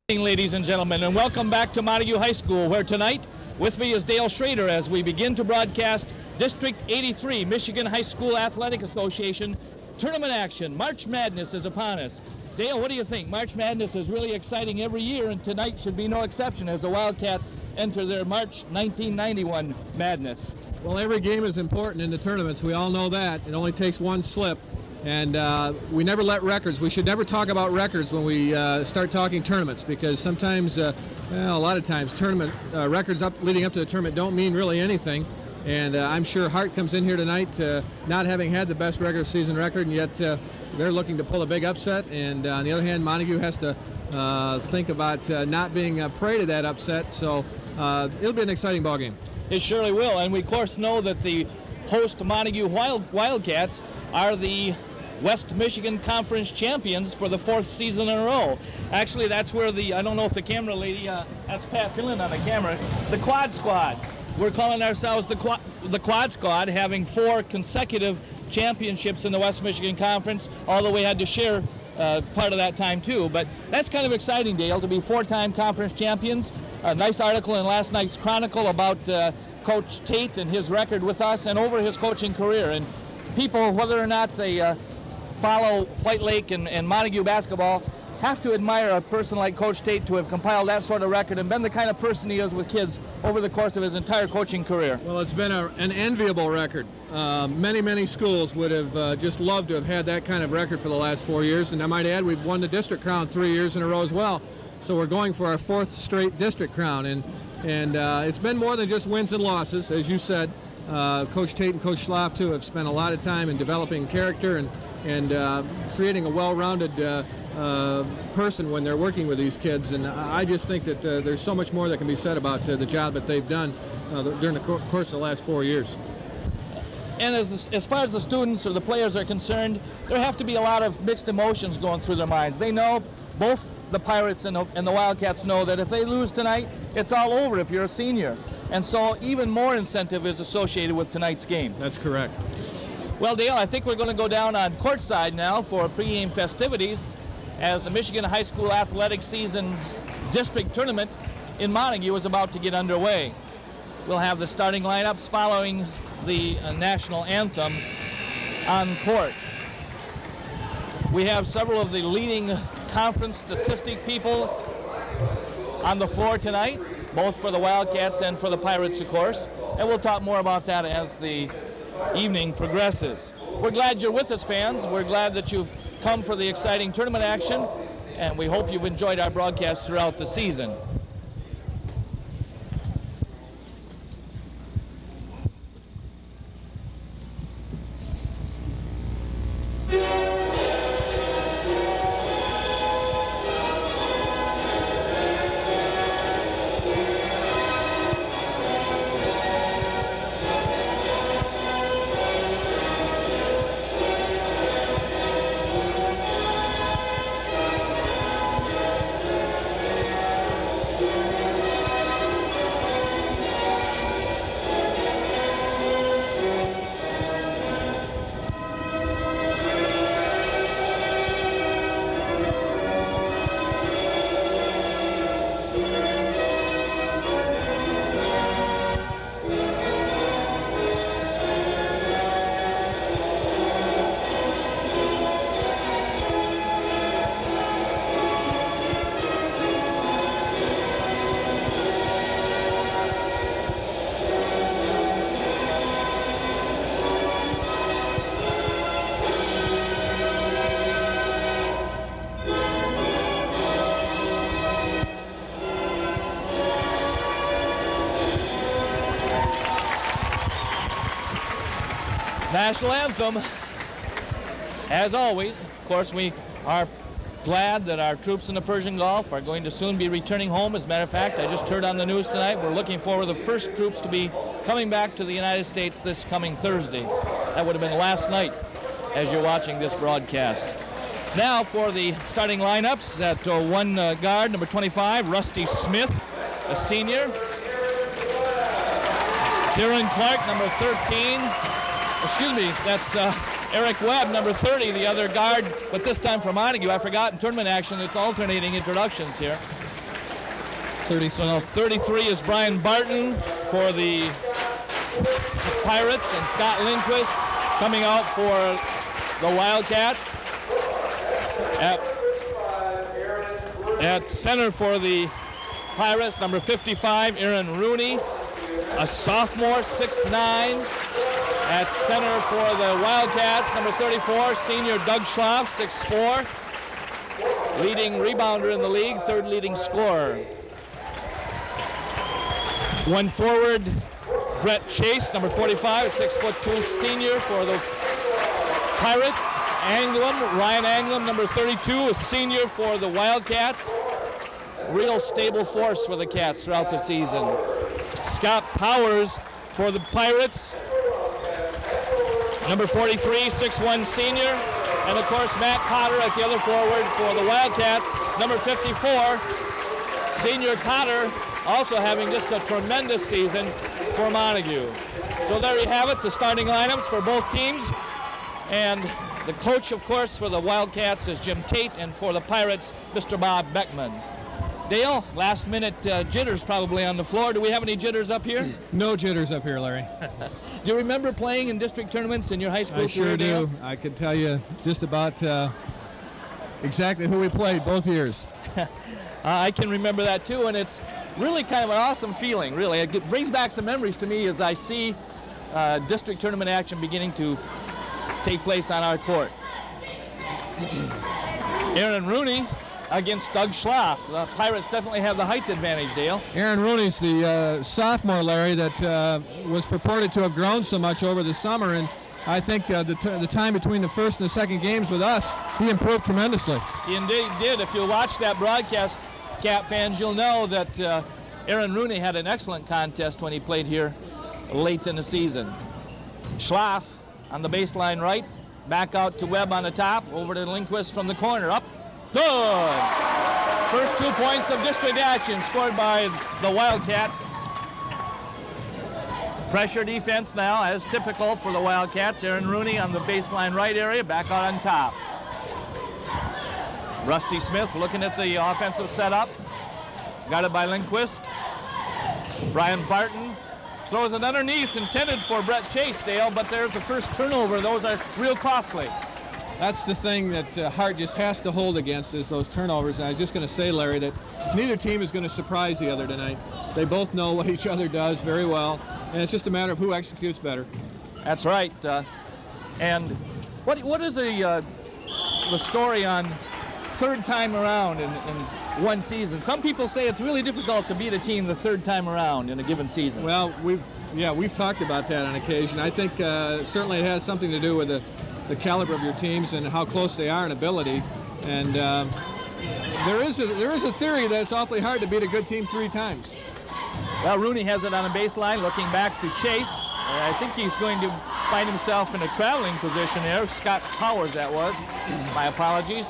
Ladies and gentlemen, and welcome back to Montague High School, where tonight with me is Dale Schrader as we begin to broadcast District 83 Michigan High School Athletic Association tournament action. March Madness is upon us. Dale, what do you think? March Madness is really exciting every year, and tonight should be no exception as the Wildcats enter their March 1991 Madness. Well, every game is important in the tournaments. We all know that. It only takes one slip. And we never let records. We should never talk about records when we start talking tournaments, because sometimes, a lot of times, tournament records leading up to the tournament don't mean really anything. And I'm sure Hart comes in here tonight not having had the best regular season record, and yet they're looking to pull a big upset. And on the other hand, Montague has to think about not being a prey to that upset. So it'll be an exciting ball game. It surely will. And we, of course, know that the host Montague Wildcats are the West Michigan Conference champions for the 4th season in a row. Actually, that's where I don't know if the camera lady has Pat fill in on the camera, the Quad Squad. We're calling ourselves the Quad Squad, having 4 consecutive championships in the West Michigan Conference, although we had to share part of that time too. But that's kind of exciting, Dale, to be 4-time conference champions. A nice article in last night's Chronicle about Coach Tate and his record with us and over his coaching career. And people, whether or not they follow White Lake and Montague basketball, have to admire a person like Coach Tate to have compiled that sort of record and been the kind of person he is with kids over the course of his entire coaching career. Well, it's been an enviable record. Many schools would have just loved to have had that kind of record for the last 4 years, and I might add we've won the district crown 3 years in a row as well. So we're going for our 4th straight district crown, and it's been more than just wins and losses, as you said. Coach Tate and Coach Schlaff, too, have spent a lot of time in developing character and creating a well-rounded person when they're working with these kids. And I just think that there's so much more that can be said about the job that they've done during the course of the last 4 years. And as far as the students or the players are concerned, there have to be a lot of mixed emotions going through their minds. They know, both the Pirates and the Wildcats know, that if they lose tonight, it's all over if you're a senior. And so even more incentive is associated with tonight's game. That's correct. Well, Dale, I think we're going to go down on courtside now for pregame festivities as the Michigan High School Athletic Season District Tournament in Montague is about to get underway. We'll have the starting lineups following the national anthem on court. We have several of the leading conference statistic people on the floor tonight, both for the Wildcats and for the Pirates, of course, and we'll talk more about that as the evening progresses. We're glad you're with us, fans. We're glad that you've come for the exciting tournament action, and we hope you've enjoyed our broadcast throughout the season. National anthem. As always, of course, we are glad that our troops in the Persian Gulf are going to soon be returning home. As a matter of fact, I just heard on the news tonight, we're looking for the first troops to be coming back to the United States this coming Thursday. That would have been last night as you're watching this broadcast. Now for the starting lineups. At one guard, number 25, Rusty Smith, a senior. Darren Clark, number 13. Excuse me, that's Eric Webb, number 30, the other guard, but this time for Montague. I forgot in tournament action, it's alternating introductions here. 30. So 33 is Brian Barton for the Pirates, and Scott Lindquist coming out for the Wildcats. At center for the Pirates, number 55, Aaron Rooney, a sophomore, 6'9". At center for the Wildcats, number 34, senior Doug Schlaff, 6'4". Leading rebounder in the league, third leading scorer. One forward, Brett Chase, number 45, 6'2" senior for the Pirates. Ryan Anglem, number 32, a senior for the Wildcats. Real stable force for the Cats throughout the season. Scott Powers for the Pirates, number 43, 6'1" senior. And of course, Matt Cotter at the other forward for the Wildcats, number 54, senior Cotter, also having just a tremendous season for Montague. So there you have it, the starting lineups for both teams. And the coach, of course, for the Wildcats is Jim Tate, and for the Pirates, Mr. Bob Beckman. Dale, last minute jitters probably on the floor. Do we have any jitters up here? No jitters up here, Larry. Do you remember playing in district tournaments in your high school career? I sure do. I could tell you just about exactly who we played both years. I can remember that too, and it's really kind of an awesome feeling, really. It brings back some memories to me as I see district tournament action beginning to take place on our court. Aaron Rooney against Doug Schlaff. The Pirates definitely have the height advantage, Dale. Aaron Rooney's the sophomore, Larry, that was purported to have grown so much over the summer, and I think the time between the first and the second games with us, he improved tremendously. He indeed did. If you watch that broadcast, Cat fans, you'll know that Aaron Rooney had an excellent contest when he played here late in the season. Schlaff on the baseline right, back out to Webb on the top, over to Lindquist from the corner, up. Good! First 2 points of district action scored by the Wildcats. Pressure defense now, as typical for the Wildcats. Aaron Rooney on the baseline right area, back out on top. Rusty Smith looking at the offensive setup. Got it by Lindquist. Brian Barton throws it underneath, intended for Brett Chase, Dale, but there's the first turnover. Those are real costly. That's the thing that Hart just has to hold against, is those turnovers. And I was just going to say, Larry, that neither team is going to surprise the other tonight. They both know what each other does very well, and it's just a matter of who executes better. That's right. And what is the story on third time around in one season? Some people say it's really difficult to beat a team the third time around in a given season. Well, we've talked about that on occasion. I think certainly it has something to do with the caliber of your teams and how close they are in ability. And there is a theory that it's awfully hard to beat a good team 3 times. Well, Rooney has it on a baseline, looking back to Chase. I think he's going to find himself in a traveling position there. Scott Powers, that was. My apologies.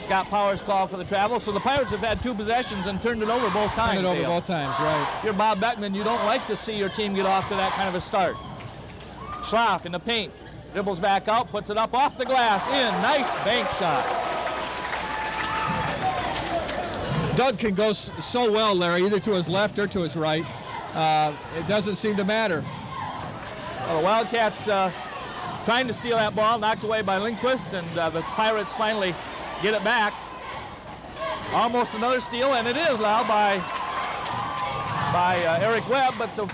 Scott Powers called for the travel. So the Pirates have had 2 possessions and turned it over both times. Turned it over both times, right. If you're Bob Beckman, you don't like to see your team get off to that kind of a start. Schlaff in the paint. Dribbles back out, puts it up off the glass, in. Nice bank shot. Doug can go so well, Larry, either to his left or to his right. It doesn't seem to matter. Well, the Wildcats trying to steal that ball, knocked away by Lindquist, and the Pirates finally get it back. Almost another steal, and it is now by Eric Webb, but the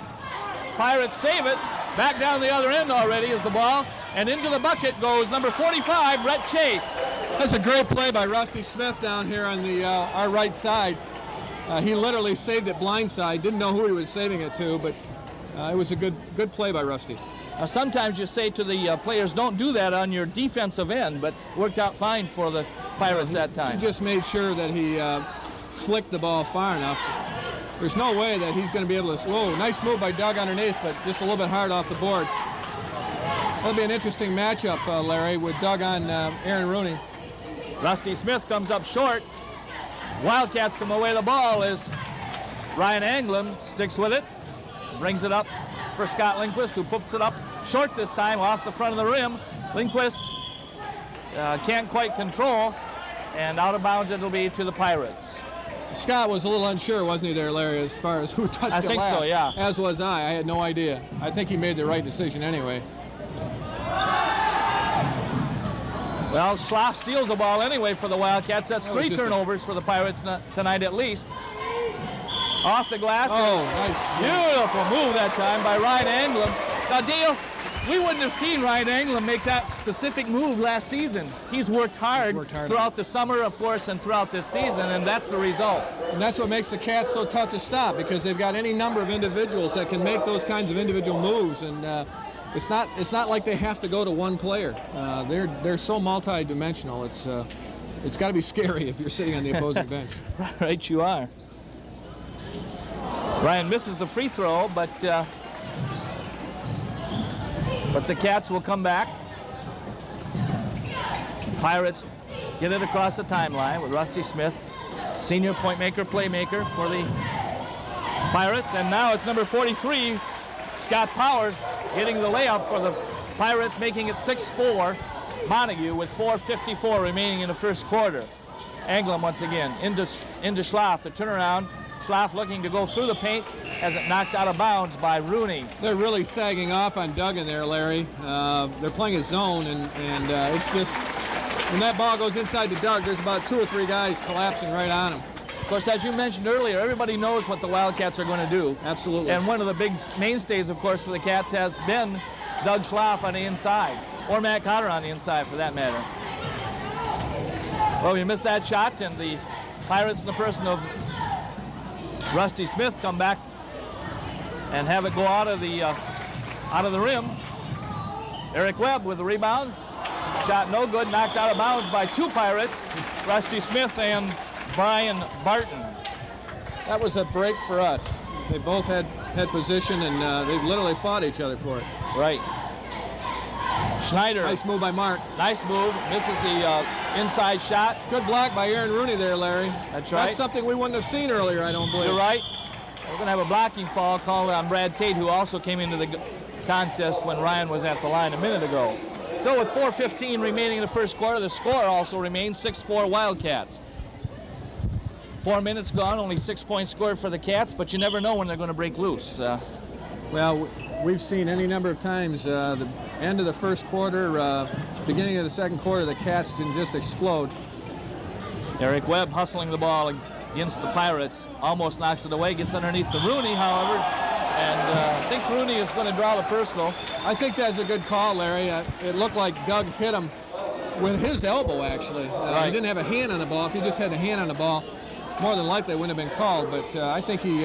Pirates save it. Back down the other end already is the ball, and into the bucket goes number 45, Brett Chase. That's a great play by Rusty Smith down here on the our right side. He literally saved it blindside. Didn't know who he was saving it to, but it was a good play by Rusty. Sometimes you say to the players, don't do that on your defensive end, but worked out fine for the Pirates that time. He just made sure that he flicked the ball far enough. There's no way that he's going to be able to. Whoa, nice move by Doug underneath, but just a little bit hard off the board. That'll be an interesting matchup, Larry, with Doug on Aaron Rooney. Rusty Smith comes up short. Wildcats come away the ball as Ryan Anglem sticks with it, brings it up for Scott Lindquist, who puts it up short this time off the front of the rim. Lindquist can't quite control, and out of bounds it'll be to the Pirates. Scott was a little unsure, wasn't he there, Larry, as far as who touched it last? I think so, yeah. As was I. I had no idea. I think he made the right decision anyway. Well, Schlaff steals the ball anyway for the Wildcats. That's 3 turnovers for the Pirates tonight at least. Off the glass. Oh, nice. Beautiful move that time by Ryan Anglem. Now, Dale, we wouldn't have seen Ryan Anglem make that specific move last season. He's worked hard throughout the summer, of course, and throughout this season, and that's the result. And that's what makes the Cats so tough to stop, because they've got any number of individuals that can make those kinds of individual moves, and it's not like they have to go to one player. They're so multi-dimensional. It's got to be scary if you're sitting on the opposing bench. Right, you are. Ryan misses the free throw, but the Cats will come back. Pirates get it across the timeline with Rusty Smith, senior point maker, playmaker for the Pirates, and now it's number 43, Scott Powers, getting the layup for the Pirates, making it 6-4 Montague with 4:54 remaining in the first quarter. Anglem once again into Schlaff, the turnaround. Schlaff looking to go through the paint, has it knocked out of bounds by Rooney. They're really sagging off on Duggan there, Larry. They're playing a zone, and it's just, when that ball goes inside to Doug, there's about 2 or 3 guys collapsing right on him. Of course, as you mentioned earlier, everybody knows what the Wildcats are going to do. Absolutely. And one of the big mainstays, of course, for the Cats has been Doug Schlaff on the inside, or Matt Cotter on the inside, for that matter. Well, we missed that shot, and the Pirates, in the person of Rusty Smith, come back and have it go out of the rim. Eric Webb with the rebound. Shot no good, knocked out of bounds by 2 Pirates, Rusty Smith and Brian Barton. That was a break for us. They both had position, and they literally fought each other for it. Right. Schneider. Nice move by Mark. Nice move. Misses the inside shot. Good block by Aaron Rooney there, Larry. That's right. That's something we wouldn't have seen earlier, I don't believe. You're right. We're going to have a blocking foul called on Brad Tate, who also came into the contest when Ryan was at the line a minute ago. So with 4:15 remaining in the first quarter, the score also remains 6-4 Wildcats. 4 minutes gone, only 6 points scored for the Cats, but you never know when they're going to break loose. Well, we've seen any number of times the end of the first quarter, beginning of the second quarter, the Cats can just explode. Eric Webb hustling the ball against the Pirates, almost knocks it away, gets underneath the Rooney, however, and I think Rooney is going to draw the personal. I think that's a good call, Larry. It looked like Doug hit him with his elbow, actually. Right. He didn't have a hand on the ball. If he just had a hand on the ball, more than likely it wouldn't have been called, but I think he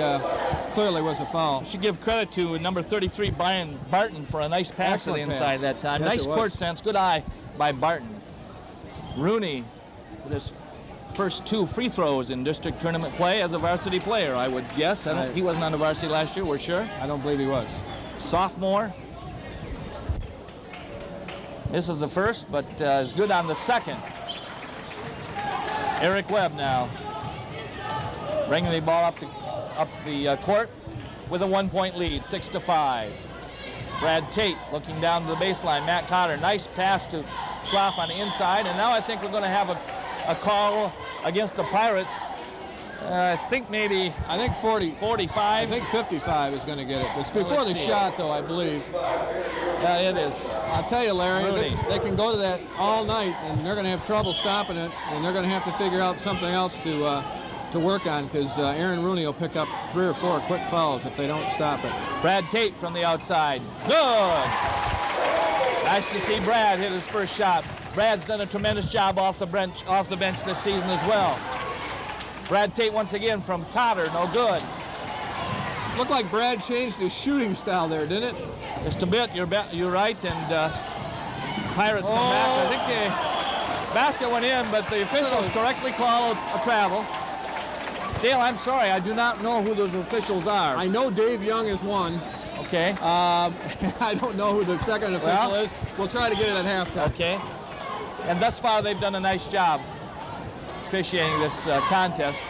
clearly was a foul. Should give credit to number 33, Brian Barton, for a nice pass to the inside that time. Yes, nice court sense, good eye by Barton. Rooney with his first 2 free throws in district tournament play as a varsity player, I would guess. He wasn't on the varsity last year, we're sure. I don't believe he was. Sophomore. This is the first, but is good on the second. Eric Webb now bringing the ball up the court with a 1-point lead, 6-5. Brad Tate looking down to the baseline. Matt Cotter, nice pass to Schlaff on the inside, and now I think we're going to have a call against the Pirates. I think 40. 45. I think 55 is going to get it. It's before the shot, though, I believe. Yeah, it is. I'll tell you, Larry, they can go to that all night, and they're going to have trouble stopping it, and they're going to have to figure out something else to work on, because Aaron Rooney will pick up 3 or 4 quick fouls if they don't stop it. Brad Tate from the outside. Good. Nice to see Brad hit his first shot. Brad's done a tremendous job off the bench this season as well. Brad Tate once again from Cotter, no good. Looked like Brad changed his shooting style there, didn't it? Just a bit, you're right, and Pirates come back. I think the basket went in, but the officials correctly called a travel. Dale, I'm sorry, I do not know who those officials are. I know Dave Young is one. Okay. I don't know who the second official is. We'll try to get it at halftime. Okay. And thus far, they've done a nice job officiating this contest.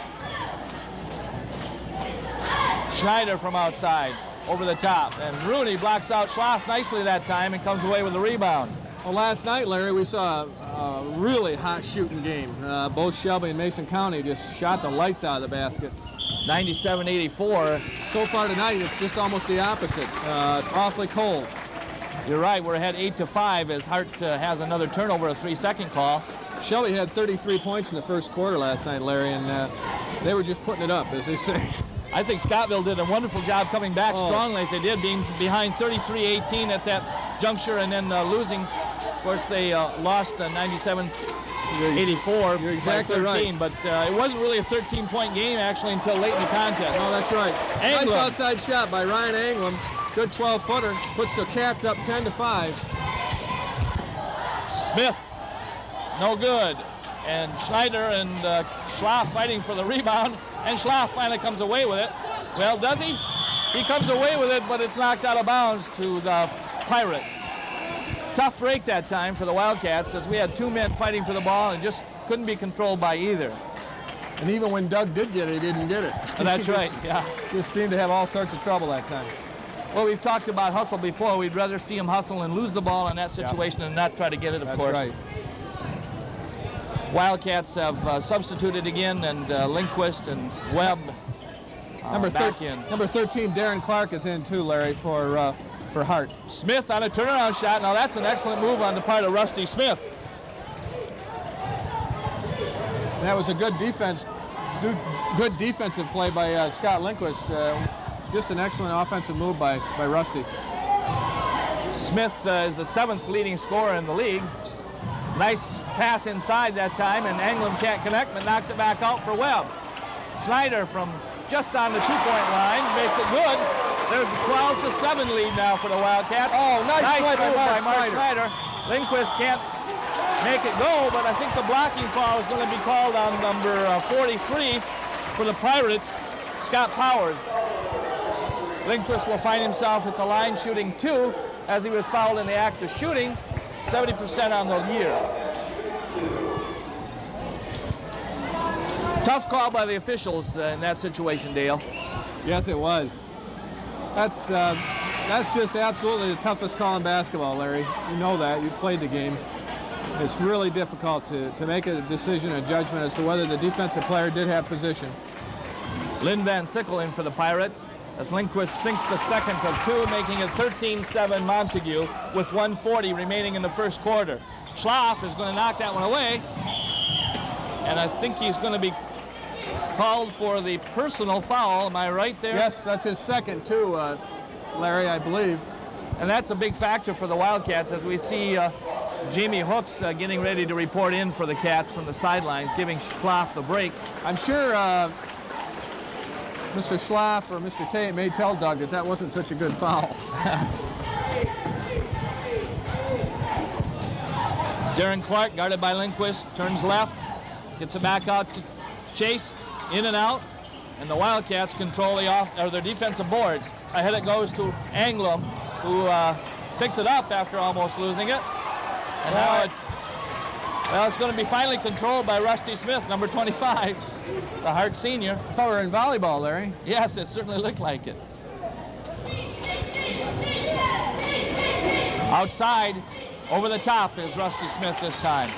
Schneider from outside, over the top, and Rooney blocks out Schlaff nicely that time and comes away with the rebound. Well, last night, Larry, we saw a really hot shooting game. Both Shelby and Mason County just shot the lights out of the basket. 97-84. So far tonight, it's just almost the opposite. It's awfully cold. You're right, we're ahead 8-5 as Hart has another turnover, a 3-second call. Shelby had 33 points in the first quarter last night, Larry, and they were just putting it up, as they say. I think Scottville did a wonderful job coming back strong like they did, being behind 33-18 at that juncture and then losing. Of course, they lost 97-84. You're exactly by 13, right. But it wasn't really a 13-point game, actually, until late in the contest. Oh, that's right. Anglem. Nice outside shot by Ryan Anglem. Good 12-footer. Puts the Cats up 10-5. Smith, no good. And Schneider and Schlaff fighting for the rebound. And Schlaff finally comes away with it. Well, does he? He comes away with it, but it's knocked out of bounds to the Pirates. Tough break that time for the Wildcats, as we had two men fighting for the ball and just couldn't be controlled by either. And even when Doug did get it, he didn't get it. That's right, yeah. Just seemed to have all sorts of trouble that time. Well, we've talked about hustle before. We'd rather see him hustle and lose the ball in that situation than not try to get it, of course. That's right. Wildcats have substituted again, and Lindquist and Webb back in. Number 13, Darren Clark, is in too, Larry, for Hart. Smith on a turnaround shot. Now that's an excellent move on the part of Rusty Smith. That was a good defense, good defensive play by Scott Lindquist. Just an excellent offensive move by Rusty. Smith is the 7th leading scorer in the league. Nice pass inside that time, and Anglem can't connect, but knocks it back out for Webb. Schneider from just on the two-point line makes it good. There's a 12-7 lead now for the Wildcats. Oh, nice play move by Mark Schneider. Lindquist can't make it go, but I think the blocking foul is going to be called on number 43 for the Pirates, Scott Powers. Lindquist will find himself at the line shooting 2 as he was fouled in the act of shooting, 70% on the year. Tough call by the officials in that situation, Dale. Yes, it was. That's just absolutely the toughest call in basketball, Larry. You know that. You've played the game. It's really difficult to make a decision, a judgment as to whether the defensive player did have position. Lynn Van Sickle in for the Pirates as Lindquist sinks the second of 2, making it 13-7 Montague with 1:40 remaining in the first quarter. Schlaff is going to knock that one away, and I think he's going to be called for the personal foul. Am I right there? Yes, that's his second too, Larry, I believe. And that's a big factor for the Wildcats as we see Jamie Hooks getting ready to report in for the Cats from the sidelines, giving Schlaff the break. I'm sure Mr. Schlaff or Mr. Tate may tell Doug that wasn't such a good foul. Darren Clark, guarded by Lindquist, turns left, gets it back out to Chase, in and out, and the Wildcats control their defensive boards. Ahead it goes to Anglem, who picks it up after almost losing it. And now it's going to be finally controlled by Rusty Smith, number 25, the Hart senior. I thought we were in volleyball, Larry. Yes, it certainly looked like it. Outside, over the top is Rusty Smith this time.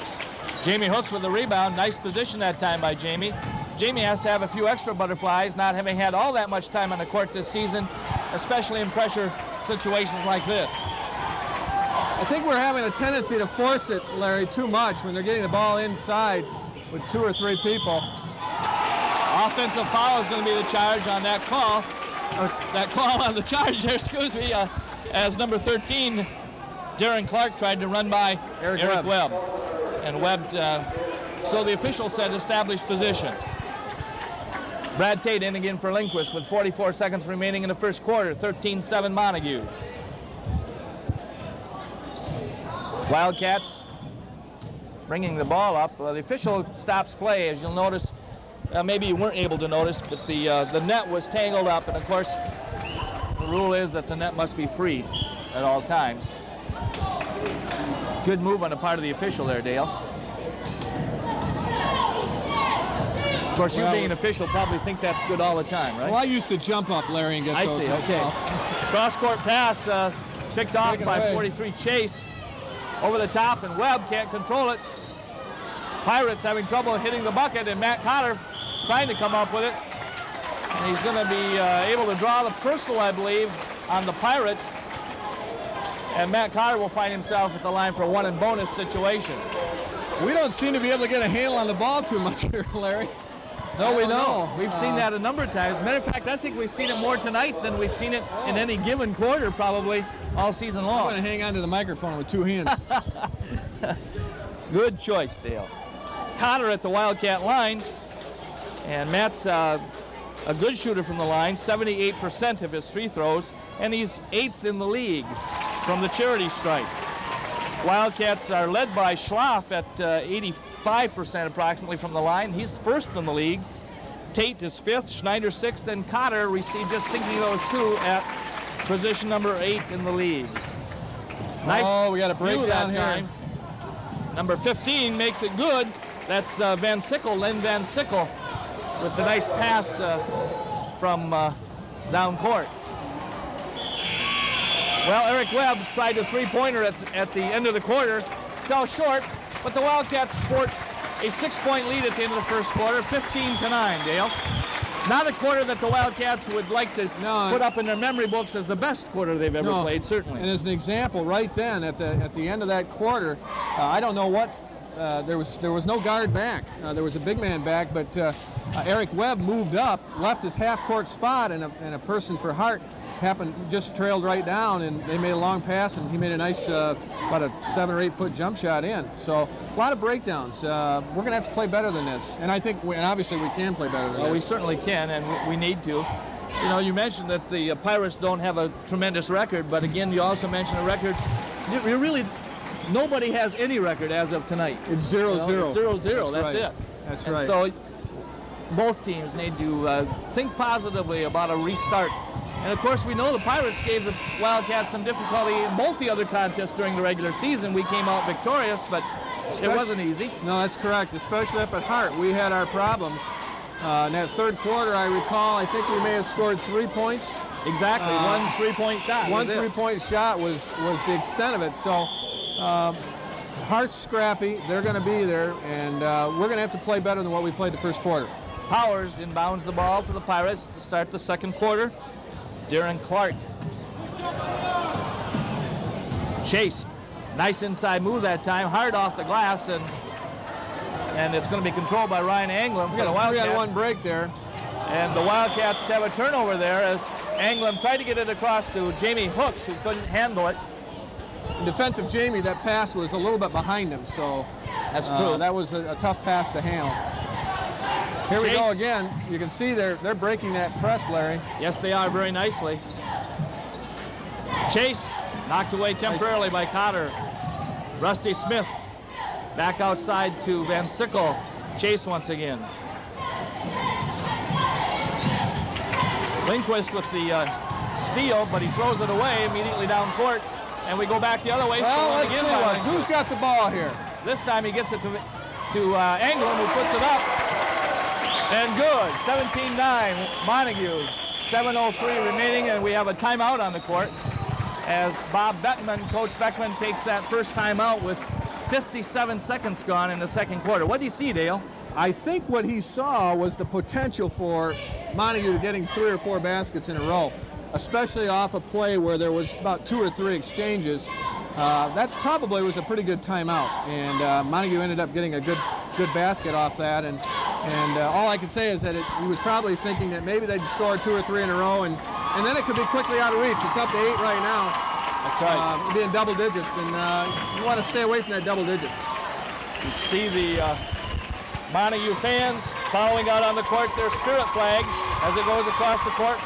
Jamie Hooks with the rebound. Nice position that time by Jamie. Jamie has to have a few extra butterflies, not having had all that much time on the court this season, especially in pressure situations like this. I think we're having a tendency to force it, Larry, too much when they're getting the ball inside with 2 or 3 people. Offensive foul is going to be the charge on that call. Or that call on the charge there, excuse me, as number 13, Darren Clark, tried to run by Eric Webb. And Webb, so the official said established position. Brad Tate in again for Lindquist with 44 seconds remaining in the first quarter, 13-7 Montague. Wildcats bringing the ball up. The official stops play, as you'll notice. Maybe you weren't able to notice, but the net was tangled up, and of course, the rule is that the net must be free at all times. Good move on the part of the official there, Dale. Of course, you being an official probably think that's good all the time, right? Well, I used to jump up, Larry, and get I those see, myself. okay. Cross-court pass picked off by 43 Chase. Over the top, and Webb can't control it. Pirates having trouble hitting the bucket, and Matt Cotter trying to come up with it. And he's going to be able to draw the personal, I believe, on the Pirates. And Matt Cotter will find himself at the line for a 1 and bonus situation. We don't seem to be able to get a handle on the ball too much here, Larry. No, we don't. We've seen that a number of times. As a matter of fact, I think we've seen it more tonight than we've seen it in any given quarter probably all season long. I'm going to hang on to the microphone with 2 hands. Good choice, Dale. Cotter at the Wildcat line. And Matt's a good shooter from the line, 78% of his free throws, and he's 8th in the league from the charity stripe. Wildcats are led by Schlaff at 85% approximately from the line. He's 1st in the league. Tate is 5th, Schneider 6th, and Cotter, we see just sinking those 2 at position number 8 in the league. Nice. We got a break down here. Time. Number 15 makes it good. That's Van Sickle, Len Van Sickle, with the nice pass from down court. Well, Eric Webb tried a 3-pointer at the end of the quarter, fell short, but the Wildcats sport a 6-point lead at the end of the first quarter, 15-9, Dale. Not a quarter that the Wildcats would like to put up in their memory books as the best quarter they've ever played, certainly. And as an example, right then, at the end of that quarter, I don't know what, there was no guard back. There was a big man back, but Eric Webb moved up, left his half-court spot, and a person for Hart just trailed right down, and they made a long pass, and he made a nice about a 7 or 8 foot jump shot in. So a lot of breakdowns. We're going to have to play better than this, and I think, and obviously we can play better than this. Well, we certainly can, and we need to. You know, you mentioned that the Pirates don't have a tremendous record, but again, you also mentioned the records. You really, nobody has any record as of tonight. It's 0-0. It's 0-0. That's it. That's and right. So both teams need to think positively about a restart. And of course, we know the Pirates gave the Wildcats some difficulty in both the other contests during the regular season. We came out victorious, but it wasn't easy. No, that's correct, especially up at Hart. We had our problems. In that third quarter, I recall, I think we may have scored 3 points. Exactly, 1 3-point shot. One 3-point shot was the extent of it. So Hart's scrappy. They're going to be there, and we're going to have to play better than what we played the first quarter. Powers inbounds the ball for the Pirates to start the second quarter. Darren Clark. Chase, nice inside move that time. Hard off the glass, and it's going to be controlled by Ryan Anglem. We got 1 break there. And the Wildcats have a turnover there as Anglem tried to get it across to Jamie Hooks, who couldn't handle it. In defense of Jamie, that pass was a little bit behind him, so that's true. That was a tough pass to handle. Here Chase. we go again. You can see they're breaking that press, Larry. Yes, they are, very nicely. Chase knocked away temporarily by Cotter. Rusty Smith back outside to Van Sickle. Chase once again. Lindquist with the steal, but he throws it away immediately down court. And we go back the other way. Well, let's see who's got the ball here. This time he gets it to Anglem, who puts it up. And good, 17-9, Montague. 7:03 remaining, and we have a timeout on the court as Bob Beckman, Coach Beckman, takes that first timeout with 57 seconds gone in the second quarter. What do you see, Dale? I think what he saw was the potential for Montague getting 3 or 4 baskets in a row, especially off a play where there was about 2 or 3 exchanges. That probably was a pretty good timeout, and Montague ended up getting a good basket off that, and all I can say is that he was probably thinking that maybe they'd score 2 or 3 in a row, and then it could be quickly out of reach. It's up to 8 right now. That's right. It'll be in double digits, and you want to stay away from that double digits. You see the Montague fans following out on the court their spirit flag as it goes across the court,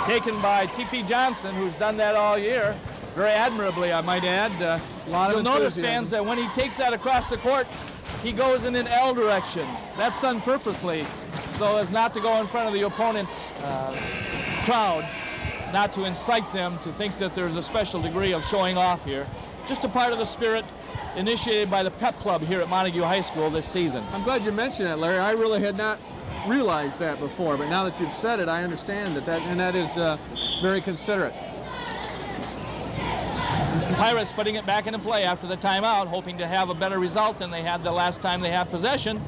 taken by T.P. Johnson, who's done that all year. Very admirably, I might add. You'll notice, fans, that when he takes that across the court, he goes in an L direction. That's done purposely so as not to go in front of the opponent's crowd, not to incite them to think that there's a special degree of showing off here. Just a part of the spirit initiated by the Pep Club here at Montague High School this season. I'm glad you mentioned that, Larry. I really had not realized that before, but now that you've said it, I understand that is very considerate. Pirates putting it back into play after the timeout, hoping to have a better result than they had the last time they had possession.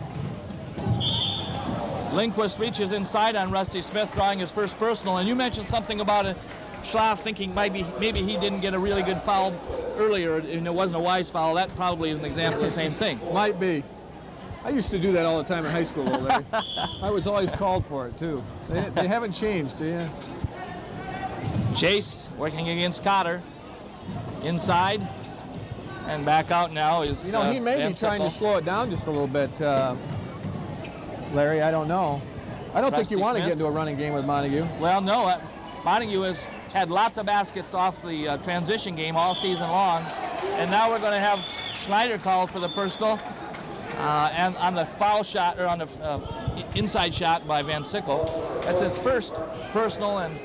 Lindquist reaches inside on Rusty Smith, drawing his first personal. And you mentioned something about it, Schlaff thinking maybe he didn't get a really good foul earlier, and it wasn't a wise foul. That probably is an example of the same thing. Might be. I used to do that all the time in high school, though, Larry. I was always called for it, too. They haven't changed, do you? Chase working against Cotter. Inside and back out now is he may be trying to slow it down just a little bit, Larry. I don't know. I don't think you want to get into a running game with Montague. Well, no. Montague has had lots of baskets off the transition game all season long, and now we're going to have Schneider called for the personal and on the foul shot, or on the inside shot by Van Sickle. That's his first personal. And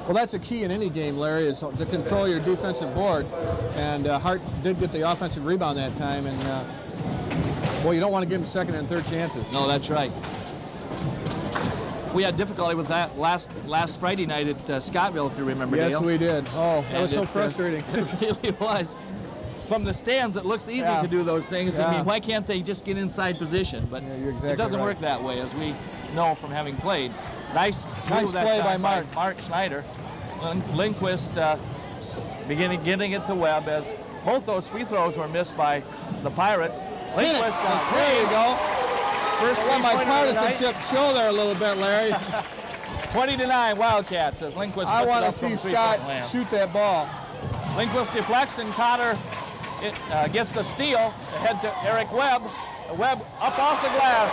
well, that's a key in any game, Larry, is to control your defensive board. And Hart did get the offensive rebound that time. And, well, you don't want to give him second and third chances. No, that's right. We had difficulty with that last Friday night at Scottville, if you remember, Dale. Yes, we did. Oh, that was so frustrating. It really was. From the stands, it looks easy to do those things. Yeah. I mean, why can't they just get inside position? But you're exactly it doesn't right. work that way, as we know from having played. Nice play by Mark Schneider. Lindquist getting it to Webb, as both those free throws were missed by the Pirates. Lindquist, there you go. First let my partisanship show there a little bit, Larry. 20-9 Wildcats, as Lindquist I puts want it up to from see three-point Scott land. shoot that ball. Lindquist deflects, and Cotter gets the steal. Ahead to Eric Webb. Webb up off the glass.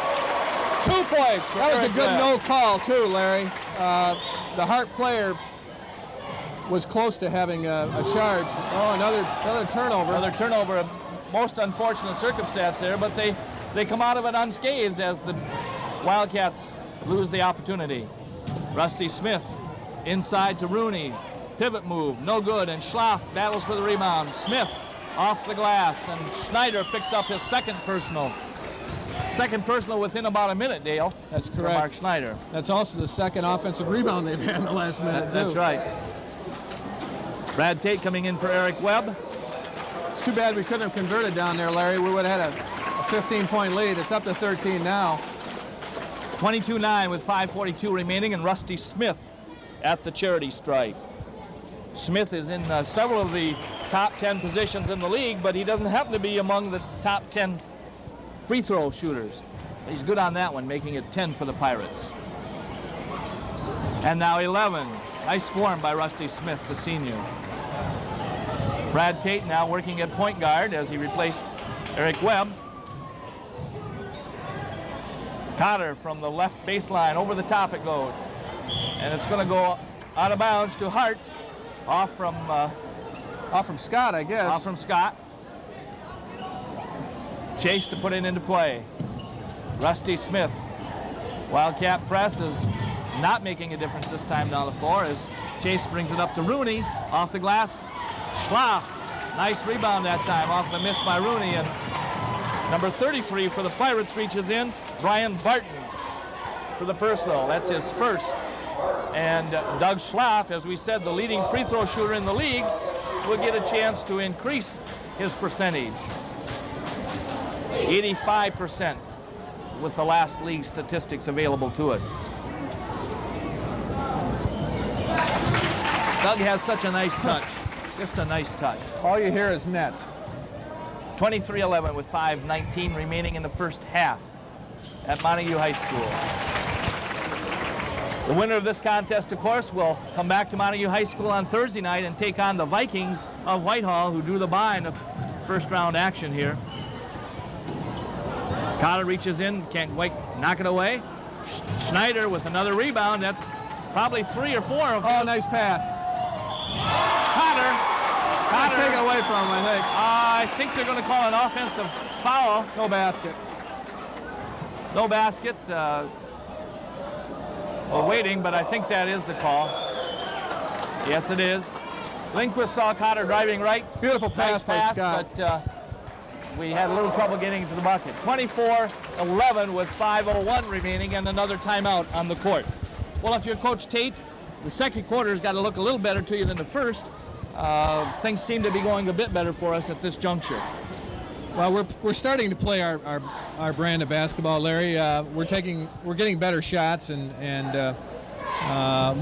2 points. That was a good no call, too, Larry. The Hart player was close to having a charge. Oh, another turnover. Another turnover. A most unfortunate circumstance there, but they come out of it unscathed as the Wildcats lose the opportunity. Rusty Smith inside to Rooney. Pivot move, no good, and Schlaff battles for the rebound. Smith off the glass, and Schneider picks up his second personal. Second personal within about a minute, Dale. That's correct. For Mark Schneider. That's also the second offensive rebound they've had in the last minute, too. That's right. Brad Tate coming in for Eric Webb. It's too bad we couldn't have converted down there, Larry. We would have had a 15-point lead. It's up to 13 now. 22-9 with 5:42 remaining, and Rusty Smith at the charity stripe. Smith is in several of the top 10 positions in the league, but he doesn't happen to be among the top 10 free throw shooters. He's good on that one, making it 10 for the Pirates. And now 11. Nice form by Rusty Smith, the senior. Brad Tate now working at point guard as he replaced Eric Webb. Cotter from the left baseline, over the top it goes. And it's going to go out of bounds to Hart. Off from Scott, I guess. Off from Scott. Chase to put it into play. Rusty Smith. Wildcat press is not making a difference this time down the floor as Chase brings it up to Rooney. Off the glass. Schlaff. Nice rebound that time off the miss by Rooney. And number 33 for the Pirates reaches in. Brian Barton for the personal. That's his first. And Doug Schlaff, as we said, the leading free throw shooter in the league, will get a chance to increase his percentage. 85% with the last league statistics available to us. Doug has such a nice touch. Just a nice touch. All you hear is net. 23-11 with 5:19 remaining in the first half at Montague High School. The winner of this contest, of course, will come back to Montague High School on Thursday night and take on the Vikings of Whitehall, who drew the bye in the first round action here. Cotter reaches in, can't quite knock it away. Schneider with another rebound. That's probably 3 or 4 of them. Oh, nice pass. Cotter. Take it away from him, I think. I think they're going to call an offensive foul. No basket. No basket. We're waiting, but I think that is the call. Yes, it is. Lindquist saw Cotter driving right. Beautiful pass, nice by Scott. But we had a little trouble getting to the bucket. 24-11 with 5:01 remaining and another timeout on the court. Well, if you're Coach Tate, the second quarter's got to look a little better to you than the first. things seem to be going a bit better for us at this juncture. Well, we're starting to play our brand of basketball, Larry. We're getting better shots, and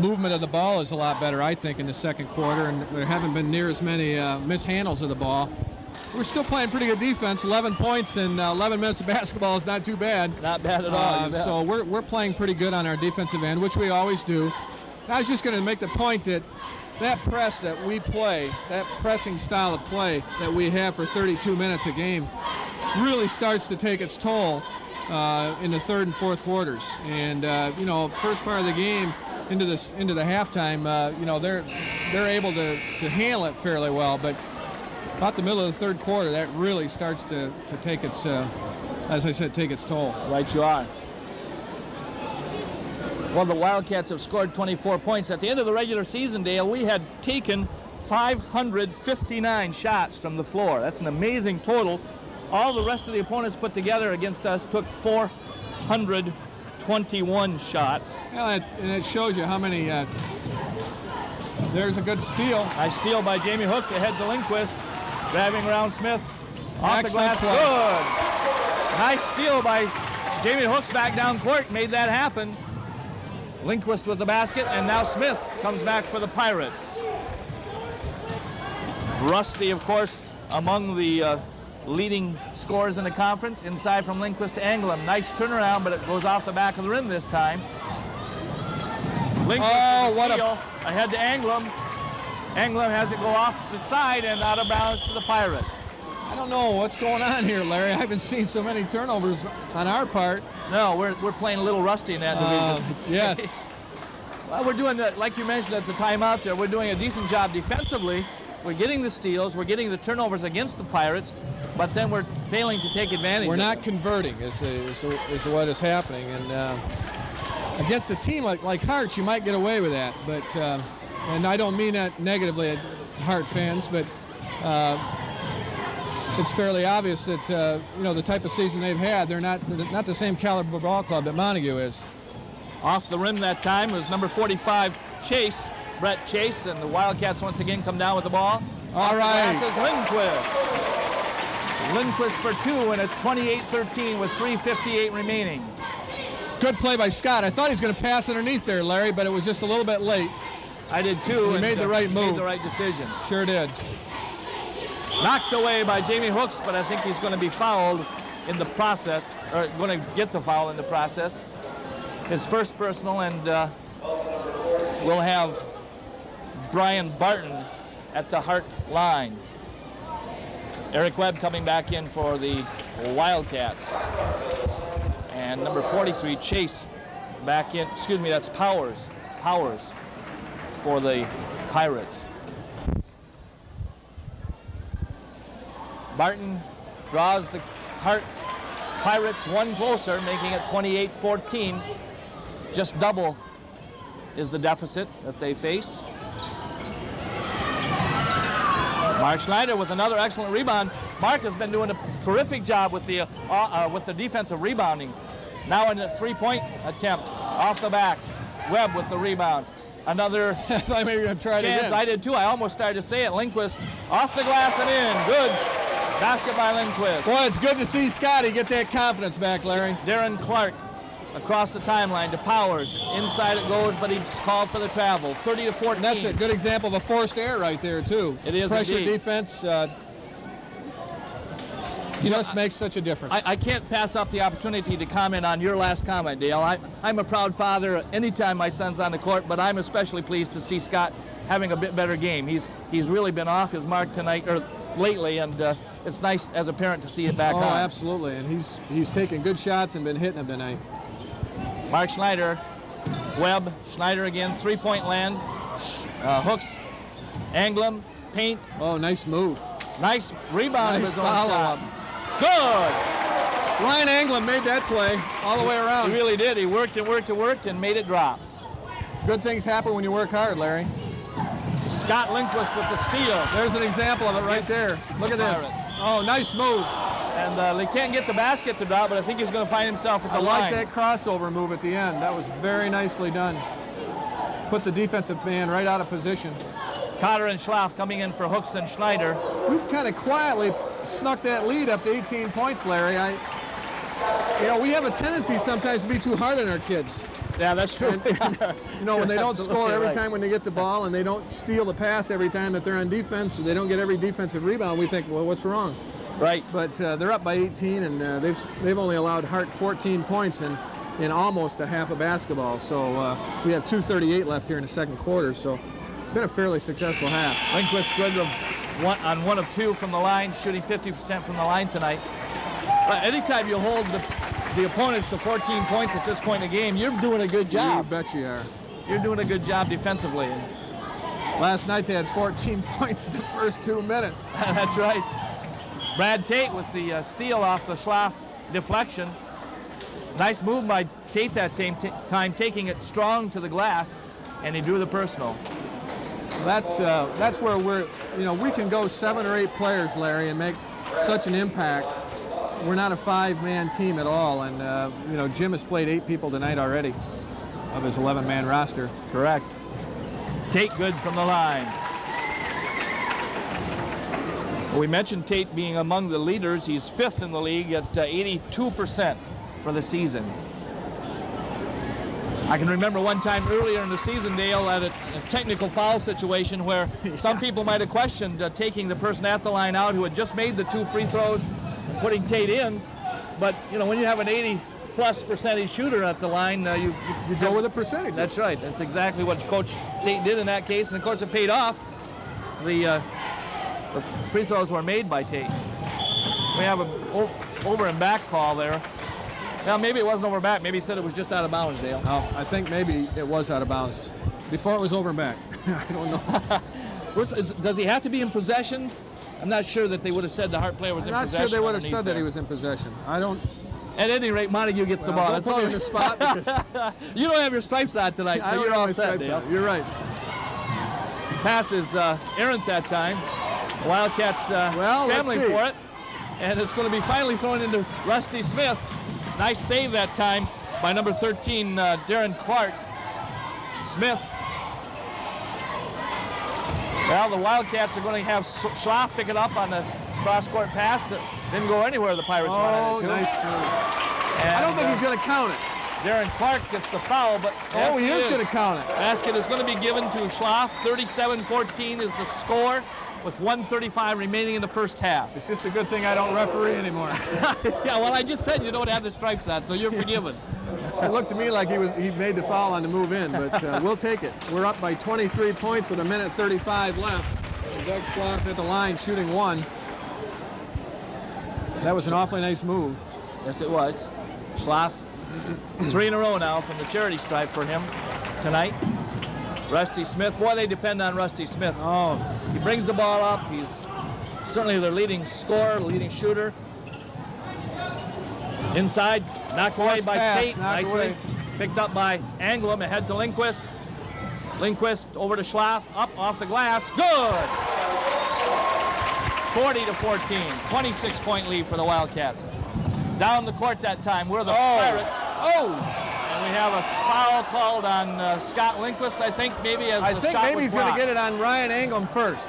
movement of the ball is a lot better, I think, in the second quarter, and there haven't been near as many mishandles of the ball. We're still playing pretty good defense. 11 points in 11 minutes of basketball is not too bad. Not bad at all. So we're playing pretty good on our defensive end, which we always do. I was just going to make the point that press that we play, that pressing style of play that we have for 32 minutes a game, really starts to take its toll in the third and fourth quarters. And first part of the game into the halftime, they're able to handle it fairly well, but about the middle of the third quarter, that really starts to take its, as I said, take its toll. Right you are. Well, the Wildcats have scored 24 points. At the end of the regular season, Dale, we had taken 559 shots from the floor. That's an amazing total. All the rest of the opponents put together against us took 421 shots. Well, and it shows you how many. There's a good steal. Nice steal by Jamie Hooks ahead to Lindquist. Grabbing around Smith. Off the glass. Play. Good. Nice steal by Jamie Hooks back down court. Made that happen. Lindquist with the basket, and now Smith comes back for the Pirates. Rusty, of course, among the leading scorers in the conference. Inside from Lindquist to Anglem. Nice turnaround, but it goes off the back of the rim this time. Lindquist with the steal. Ahead to Anglem. Anglem has it go off the side and out of bounds to the Pirates. I don't know what's going on here, Larry. I haven't seen so many turnovers on our part. No, we're playing a little rusty in that division. Yes. Well, we're doing that, like you mentioned at the timeout there, we're doing a decent job defensively. We're getting the steals, we're getting the turnovers against the Pirates, but then we're failing to take advantage. We're not converting is what is happening. And against a team like Hart, you might get away with that. But and I don't mean that negatively at Hart fans, but it's fairly obvious that the type of season they've had, they're not the same caliber ball club that Montague is. Off the rim that time was number 45, Brett Chase, and the Wildcats once again come down with the ball. All right. Passes Lindquist for two, and it's 28-13 with 3:58 remaining. Good play by Scott. I thought he was going to pass underneath there, Larry, but it was just a little bit late. I did too. He made the right move. Made the right decision. Sure did. Knocked away by Jamie Hooks, but I think he's going to be fouled in the process, or going to get the foul in the process. His first personal, and we'll have Brian Barton at the Hart line. Eric Webb coming back in for the Wildcats. And number 43, Chase, back in. Excuse me, that's Powers for the Pirates. Barton draws the Hart Pirates one closer, making it 28-14. Just double is the deficit that they face. Mark Schneider with another excellent rebound. Mark has been doing a terrific job with the defensive rebounding. Now in a three-point attempt off the back. Webb with the rebound. Another I thought maybe you're gonna try it chance. again. I did too. I almost started to say it. Lindquist off the glass and in. Good basket by Lindquist. Boy, it's good to see Scotty get that confidence back, Larry. Darren Clark across the timeline to Powers. Inside it goes, but he's called for the travel. 30-14. And that's a good example of a forced error right there, too. It is pressure indeed. defense. Just makes such a difference. I can't pass up the opportunity to comment on your last comment, Dale. I'm a proud father anytime my son's on the court, but I'm especially pleased to see Scott having a bit better game. He's really been off his mark tonight, or lately, and it's nice as a parent to see it back on. Oh, absolutely, and he's taking good shots and been hitting them tonight. Mark Schneider, Webb, Schneider again, three-point land, Hooks, Anglem, paint. Oh, nice move. Nice rebound of Nice his own follow-up. shot. Good! Ryan Anglem made that play all the way around. He really did. He worked and worked and worked and made it drop. Good things happen when you work hard, Larry. Scott Lindquist with the steal. There's an example of it right there. Look at this. Oh, nice move. And they can't get the basket to drop, but I think he's going to find himself at the line. I like that crossover move at the end. That was very nicely done. Put the defensive man right out of position. Cotter and Schlaff coming in for Hooks and Schneider. We've kind of quietly snuck that lead up to 18 points, Larry. We have a tendency sometimes to be too hard on our kids. Yeah, that's true. When they don't score every right. time when they get the ball, and they don't steal the pass every time that they're on defense, or they don't get every defensive rebound, we think, well, what's wrong? Right. But they're up by 18, and they've only allowed Hart 14 points in almost a half a basketball. So we have 2:38 left here in the second quarter. So it's been a fairly successful half. Lindquist good on 1 of 2 from the line, shooting 50% from the line tonight. Anytime you hold the opponents to 14 points at this point in the game, you're doing a good job. You bet you are. You're doing a good job defensively. Last night they had 14 points in the first 2 minutes. That's right. Brad Tate with the steal off the Schlaff deflection. Nice move by Tate that time, taking it strong to the glass, and he drew the personal. That's where we can go 7 or 8 players, Larry, and make such an impact. We're not a 5-man team at all, and Jim has played 8 people tonight already of his 11-man roster. Correct. Tate good from the line. We mentioned Tate being among the leaders. He's 5th in the league at 82% for the season. I can remember one time earlier in the season, Dale, at a technical foul situation where some people might have questioned taking the person at the line out who had just made the 2 free throws and putting Tate in. But, when you have an 80+% shooter at the line, you go with the percentage. That's right. That's exactly what Coach Tate did in that case. And, of course, it paid off. The free throws were made by Tate. We have an over and back call there. Now, maybe it wasn't over back. Maybe he said it was just out of bounds, Dale. Oh, I think maybe it was out of bounds. Before it was over and back. I don't know. Does he have to be in possession? I'm not sure that they would have said the Hart player was in possession. I'm not sure they would have said that he was in possession. I don't. At any rate, Montague gets the ball. Don't put me in the spot because you don't have your stripes on tonight, so you're all set, Dale. You're right. Pass is errant that time. The Wildcats scrambling for it, and it's going to be finally thrown into Rusty Smith. Nice save that time by number 13, Darren Clark. Smith. Well, the Wildcats are going to have Schlaff pick it up on the cross-court pass that didn't go anywhere the Pirates wanted it to. Nice. I don't think he's going to count it. Darren Clark gets the foul, but he is going to count it. Basket is going to be given to Schlaff. 37-14 is the score, with 1:35 remaining in the first half. It's just a good thing I don't referee anymore. Yeah, well, I just said you don't have the stripes on, so you're forgiven. It looked to me like he made the foul on the move in, but we'll take it. We're up by 23 points with 1:35 left. Doug Schlaff at the line shooting 1. That was an awfully nice move. Yes, it was. Schlaff, 3 in a row now from the charity stripe for him tonight. Rusty Smith, boy, they depend on Rusty Smith. Oh, he brings the ball up. He's certainly their leading scorer, leading shooter. Inside, knocked away by Tate, nicely. Picked up by Anglem, ahead to Lindquist. Lindquist over to Schlaff, up off the glass, good! 40-14, 26-point lead for the Wildcats. Down the court that time, we're the Pirates. And we have a foul called on Scott Lindquist, I think, maybe as the shot was blocked. I think maybe he's going to get it on Ryan Anglem first.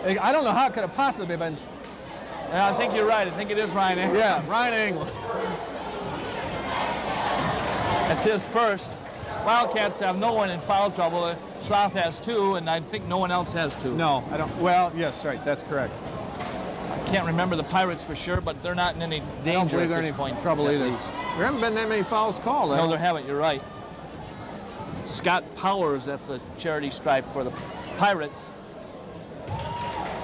I don't know how it could have possibly been. Yeah, I think you're right. I think it is Ryan Anglem. Yeah, Ryan Anglem. That's his first. Wildcats have no one in foul trouble. Schlaff has 2, and I think no one else has 2. No, I don't. Well, yes, right. That's correct. I can't remember the Pirates for sure, but they're not in any danger at this point. Trouble at either. least. There haven't been that many fouls called. No, there haven't. You're right. Scott Powers at the charity stripe for the Pirates.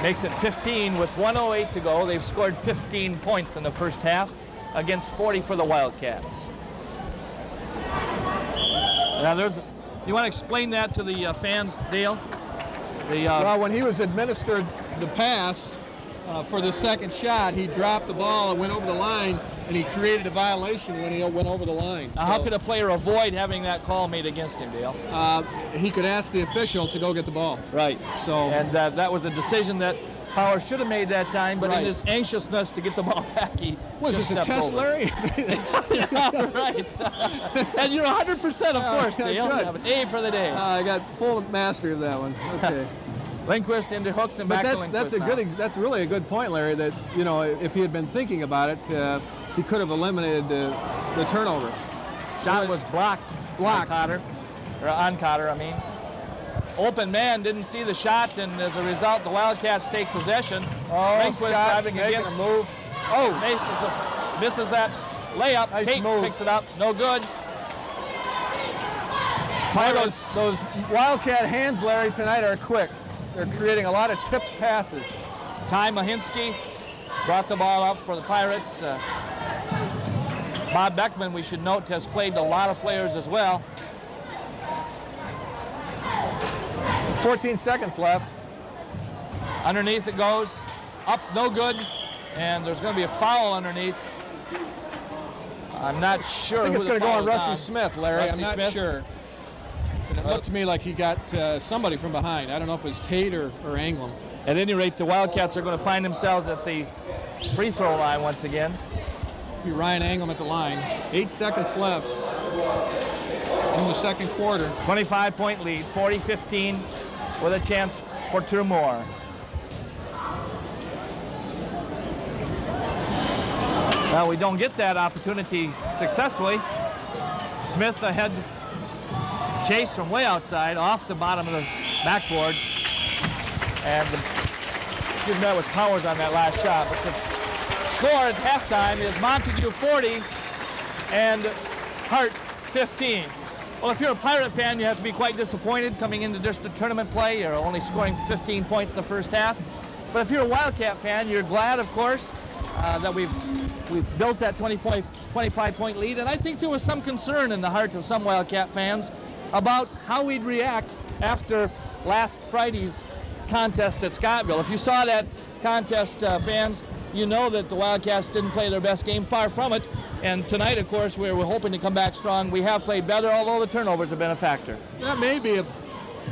Makes it 15 with 1:08 to go. They've scored 15 points in the first half against 40 for the Wildcats. Now you want to explain that to the fans, Dale? Well, when he was administered the pass for the second shot, he dropped the ball and went over the line, and he created a violation when he went over the line. So, how could a player avoid having that call made against him, Dale? He could ask the official to go get the ball. Right. So, and that was a decision that Powers should have made that time, but in his anxiousness to get the ball back, he was this a test, over. Larry? Yeah, right. And you're 100%, of course, Dale. You have an A for the day. I got full mastery of that one. Okay. Lindquist into hooks and back to Lindquist. That's really a good point, Larry. That if he had been thinking about it, he could have eliminated the turnover. Shot was blocked. It's blocked. On Cotter, I mean. Open man didn't see the shot, and as a result, the Wildcats take possession. Lindquist driving against. A move. Oh, misses that layup. Nice Tate move. picks it up. No good. Those Wildcat hands, Larry, tonight are quick. They're creating a lot of tipped passes. Ty Mahinsky brought the ball up for the Pirates. Bob Beckman, we should note, has played a lot of players as well. 14 seconds left. Underneath it goes. Up, no good. And there's going to be a foul underneath. I'm not sure. I think it's going to go on Rusty Smith. Smith, Larry. Rusty I'm not sure. It looked to me like he got somebody from behind. I don't know if it was Tate or Anglem. At any rate, the Wildcats are going to find themselves at the free throw line once again. Be Ryan Anglem at the line. 8 seconds left in the second quarter. 25-point lead, 40-15, with a chance for 2 more. Well, we don't get that opportunity successfully. Smith ahead, chase from way outside, off the bottom of the backboard. And that was Powers on that last shot. But the score at halftime is Montague 40 and Hart 15. Well, if you're a Pirate fan, you have to be quite disappointed coming into district tournament play. You're only scoring 15 points in the first half. But if you're a Wildcat fan, you're glad, of course, that we've built that 25-point lead. And I think there was some concern in the heart of some Wildcat fans about how we'd react after last Friday's contest at Scottville. If you saw that contest, fans, you know that the Wildcats didn't play their best game, far from it. And tonight, of course, we're hoping to come back strong. We have played better, although the turnovers have been a factor. That may be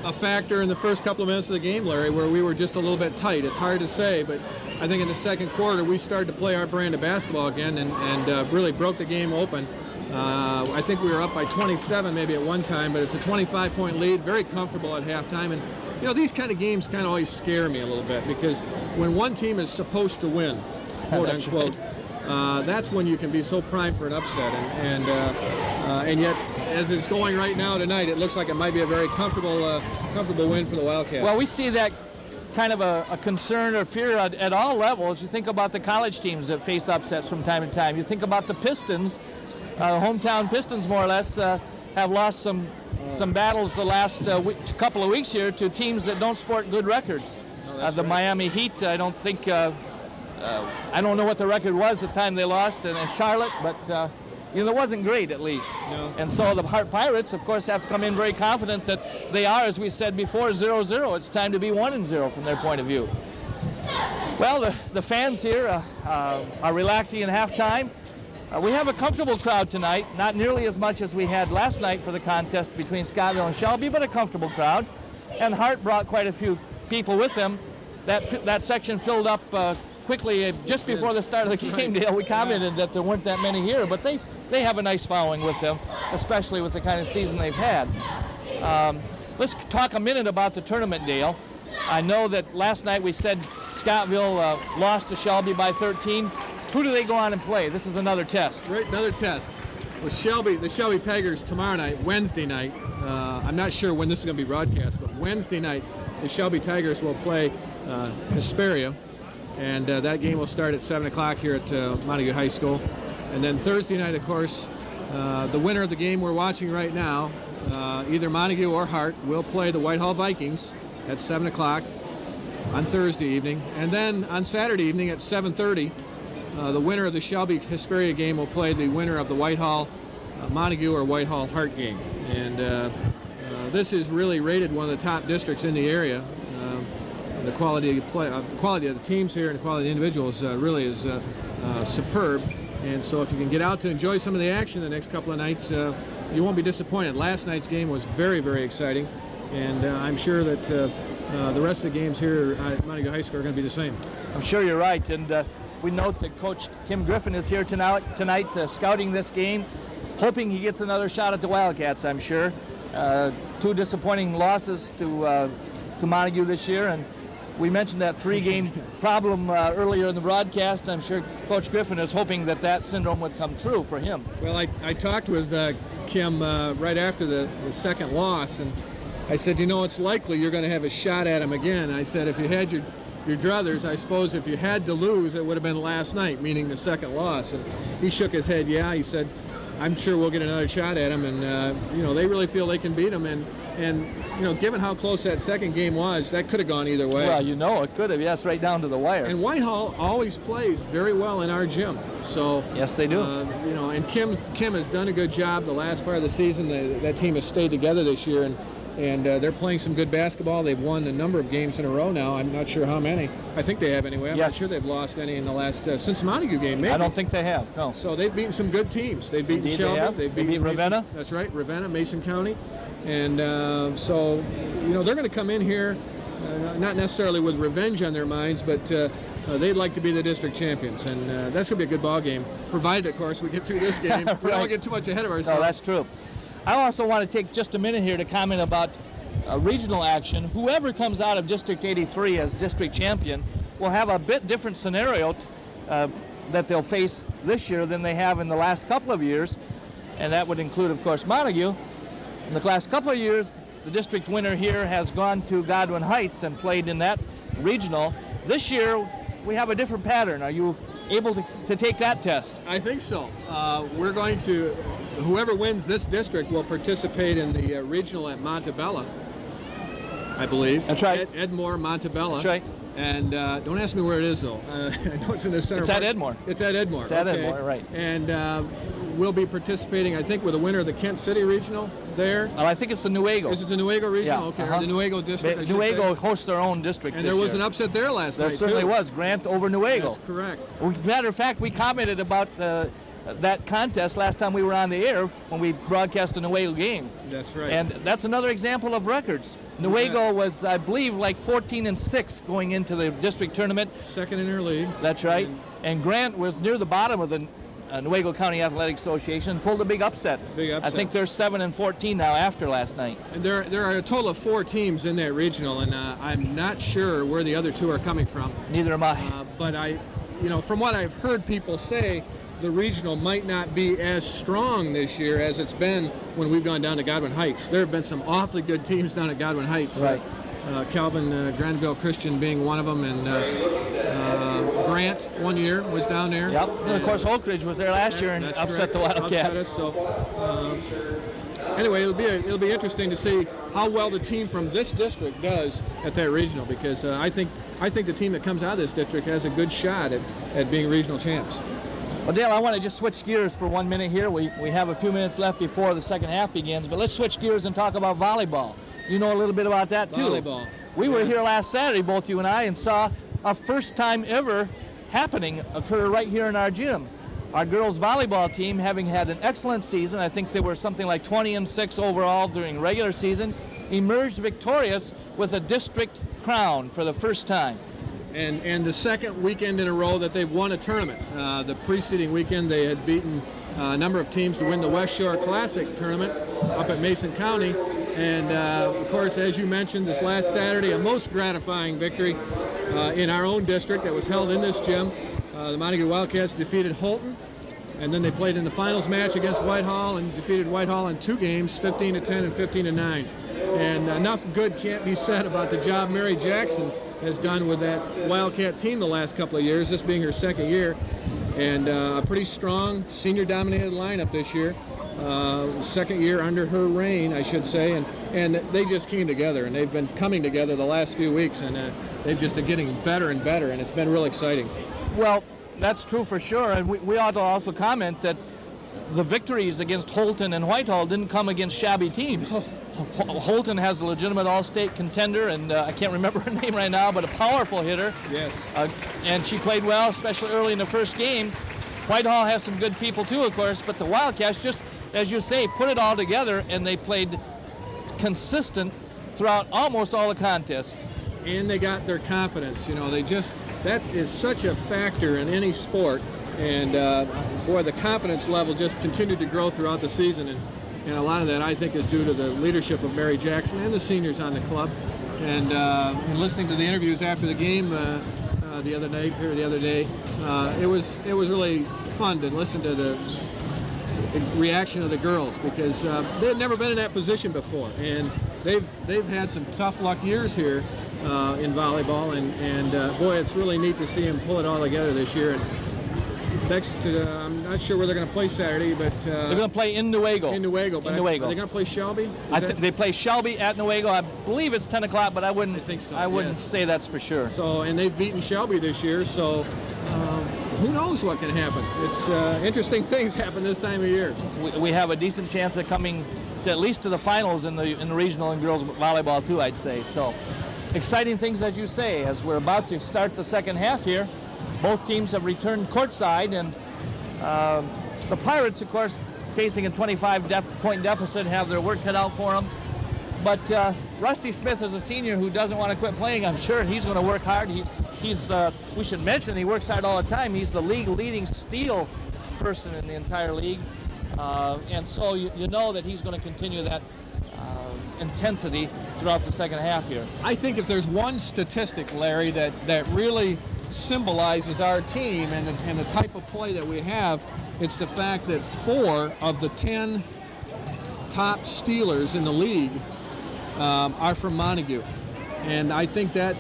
a factor in the first couple of minutes of the game, Larry, where we were just a little bit tight. It's hard to say, but I think in the second quarter we started to play our brand of basketball again and really broke the game open. I think we were up by 27 maybe at one time, but it's a 25-point lead, very comfortable at halftime. And these kind of games kind of always scare me a little bit, because when one team is supposed to win, quote unquote, that's when you can be so primed for an upset. And yet, as it's going right now tonight, it looks like it might be a very comfortable win for the Wildcats. Well, we see that kind of a concern or fear at all levels. You think about the college teams that face upsets from time to time. You think about the Pistons. Hometown Pistons, more or less, have lost some battles the last couple of weeks here to teams that don't sport good records. The right. Miami Heat, I don't think, I don't know what the record was the time they lost, and Charlotte, but it wasn't great, at least. No. And so the Hart Pirates, of course, have to come in very confident that they are, as we said before, 0-0. It's time to be 1-0 from their point of view. Well, the fans here are relaxing at halftime. We have a comfortable crowd tonight, not nearly as much as we had last night for the contest between Scottville and Shelby, but a comfortable crowd. And Hart brought quite a few people with them. That section filled up quickly just before the start of the game, Dale. We commented that there weren't that many here, but they have a nice following with them, especially with the kind of season they've had. Let's talk a minute about the tournament, Dale. I know that last night we said Scottville lost to Shelby by 13. Who do they go on and play? This is another test. Right, another test. Well, the Shelby Tigers tomorrow night, Wednesday night. I'm not sure when this is going to be broadcast, but Wednesday night, the Shelby Tigers will play Hesperia, and that game will start at 7 o'clock here at Montague High School. And then Thursday night, of course, the winner of the game we're watching right now, either Montague or Hart, will play the Whitehall Vikings at 7 o'clock on Thursday evening. And then on Saturday evening at 7:30, the winner of the Shelby Hesperia game will play the winner of the Whitehall Montague or Whitehall Hart game. And this is really rated one of the top districts in the area. The quality of the teams here and the quality of the individuals really is superb. And so if you can get out to enjoy some of the action the next couple of nights, you won't be disappointed. Last night's game was very, very exciting, and I'm sure that the rest of the games here at Montague High School are going to be the same. I'm sure you're right, and we note that Coach Kim Griffin is here tonight scouting this game, hoping he gets another shot at the Wildcats, I'm sure. Two disappointing losses to to Montague this year, and we mentioned that 3-game problem earlier in the broadcast. I'm sure Coach Griffin is hoping that that syndrome would come true for him. Well, I talked with Kim right after the second loss, and I said, you know, it's likely you're going to have a shot at him again. I said, if you had your druthers, I suppose if you had to lose, it would have been last night, meaning the second loss. And he shook his head, yeah. He said, I'm sure we'll get another shot at him, and you know, they really feel they can beat him, and you know, given how close that second game was, that could have gone either way. Well, you know, it could have. Yes, right down to the wire. And Whitehall always plays very well in our gym. So yes, they do. You know, and Kim has done a good job the last part of the season. That team has stayed together this year, and they're playing some good basketball. They've won a number of games in a row now. I'm not sure how many. I think they have anyway. I'm not sure they've lost any in the last since the Montague game. Maybe. I don't think they have. No. So they've beaten some good teams. They've beaten Shelby. They've beaten Ravenna. That's right, Ravenna, Mason County, and so you know, they're going to come in here not necessarily with revenge on their minds, but they'd like to be the district champions, and that's going to be a good ball game, provided, of course, we get through this game. Right. We don't get too much ahead of ourselves. No, that's true. I also want to take just a minute here to comment about regional action. Whoever comes out of District 83 as district champion will have a bit different scenario that they'll face this year than they have in the last couple of years, and that would include, of course, Montague. In the last couple of years, the district winner here has gone to Godwin Heights and played in that regional. This year, we have a different pattern. Are you able to take that test? I think so. We're going to, whoever wins this district will participate in the regional at Montebello, I believe. That's right. Edmore, Montebello. That's right. And don't ask me where it is, though. I know it's in the center. It's at Edmore. It's at Edmore. It's at Edmore, right. And we'll be participating, I think, with the winner of the Kent City Regional there. Well, I think it's the Nuevo. Is it the Nuevo Regional? Yeah. Okay, or the Nuevo District. Nuevo hosts their own district. And there was an upset there last night, There certainly too. was. Grant over Nuevo. That's correct. Matter of fact, we commented about that contest last time we were on the air when we broadcast the Nuevo game. That's right. And that's another example of records. Nuevo was, I believe, like 14-6 going into the district tournament. Second in their league. That's right. And Grant was near the bottom of the Nuevo County Athletic Association, pulled a big upset. Big upset. I think they're 7-14 now after last night. And there are a total of 4 teams in that regional, and I'm not sure where the other 2 are coming from. Neither am I. But you know, from what I've heard people say, the regional might not be as strong this year as it's been when we've gone down to Godwin Heights. There have been some awfully good teams down at Godwin Heights. Right. Calvin Granville Christian being one of them, and Grant one year was down there. Yep. And of course, Oak Ridge was there last year and upset the Wildcats. Upset us, so anyway, it'll be interesting to see how well the team from this district does at that regional, because I think the team that comes out of this district has a good shot at being regional champs. Well, Dale, I want to just switch gears for 1 minute here. We have a few minutes left before the second half begins, but let's switch gears and talk about volleyball. You know a little bit about that, too. Volleyball. We were here last Saturday, both you and I, and saw a first time ever happening occur right here in our gym. Our girls volleyball team, having had an excellent season, I think they were something like 20-6 overall during regular season, emerged victorious with a district crown for the first time. And the second weekend in a row that they've won a tournament. The preceding weekend they had beaten a number of teams to win the West Shore Classic tournament up at Mason County. And of course, as you mentioned, this last Saturday, a most gratifying victory in our own district that was held in this gym. The Montague Wildcats defeated Holton, and then they played in the finals match against Whitehall and defeated Whitehall in 2 games, 15-10 and 15-9. And enough good can't be said about the job Mary Jackson has done with that Wildcat team the last couple of years, this being her second year. And a pretty strong senior-dominated lineup this year. Second year under her reign, I should say, and they just came together, and they've been coming together the last few weeks, and they've just been getting better and better, and it's been real exciting. Well, that's true for sure, and we ought to also comment that the victories against Holton and Whitehall didn't come against shabby teams. Holton has a legitimate all-state contender, and I can't remember her name right now, but a powerful hitter. Yes. And she played well, especially early in the first game. Whitehall has some good people too, of course, but the Wildcats just, as you say, put it all together, and they played consistent throughout almost all the contests. And they got their confidence. You know, that is such a factor in any sport. And boy, the confidence level just continued to grow throughout the season. And a lot of that, I think, is due to the leadership of Mary Jackson and the seniors on the club. And listening to the interviews after the game the other day, it was really fun to listen to the reaction of the girls, because they had never been in that position before, and they've had some tough luck years here in volleyball, and boy, it's really neat to see them pull it all together this year. And next, I'm not sure where they're going to play Saturday, but they're going to play in Newaygo. In Newaygo, but are they going to play Shelby? They play Shelby at Newaygo. I believe it's 10 o'clock, but I wouldn't think so. I wouldn't say that's for sure. So, and they've beaten Shelby this year, so who knows what can happen? It's interesting things happen this time of year. We have a decent chance of coming at least to the finals in the regional and girls volleyball too, I'd say. So, exciting things, as you say, as we're about to start the second half here. Both teams have returned courtside, and the Pirates, of course, facing a 25-point deficit, have their work cut out for them. But Rusty Smith is a senior who doesn't want to quit playing. I'm sure he's going to work hard. We should mention he works hard all the time. He's the league leading steal person in the entire league, and so you know that he's going to continue that intensity throughout the second half here. I think if there's one statistic, Larry, that really symbolizes our team and the type of play that we have, it's the fact that 4 of the 10 top stealers in the league are from Montague. And I think that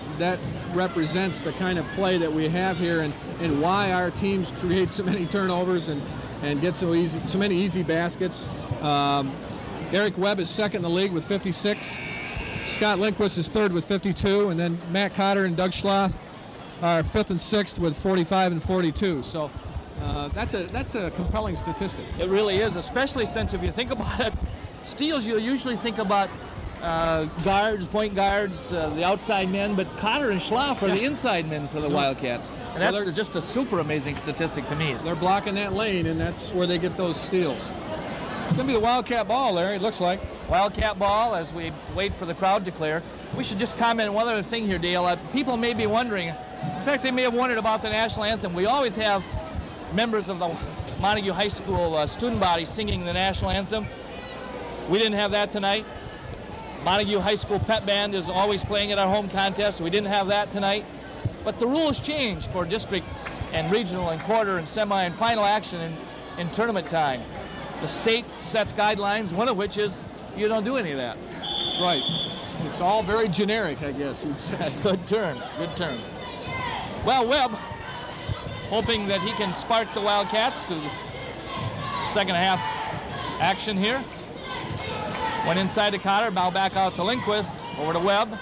represents the kind of play that we have here, and why our teams create so many turnovers and get so many easy baskets. Eric Webb is second in the league with 56. Scott Lindquist is third with 52, and then Matt Cotter and Doug Schloth are 5th and 6th with 45 and 42. So that's a compelling statistic. It really is, especially since if you think about it, steals, you usually think about guards, point guards, the outside men, but Cotter and Schloff are the inside men for the Wildcats. And that's just a super amazing statistic to me. They're blocking that lane, and that's where they get those steals. It's going to be the Wildcat ball, Larry, it looks like. Wildcat ball as we wait for the crowd to clear. We should just comment on one other thing here, Dale. People may be wondering, in fact, they may have wondered about the national anthem. We always have members of the Montague High School student body singing the national anthem. We didn't have that tonight. Montague High School Pep Band is always playing at our home contest. We didn't have that tonight. But the rules change for district and regional and quarter and semi and final action in tournament time. The state sets guidelines, one of which is you don't do any of that. Right. It's all very generic, I guess you'd say. Good turn. Well, Webb, hoping that he can spark the Wildcats to second half action here. Went inside to Cotter, now back out to Lindquist, over to Webb.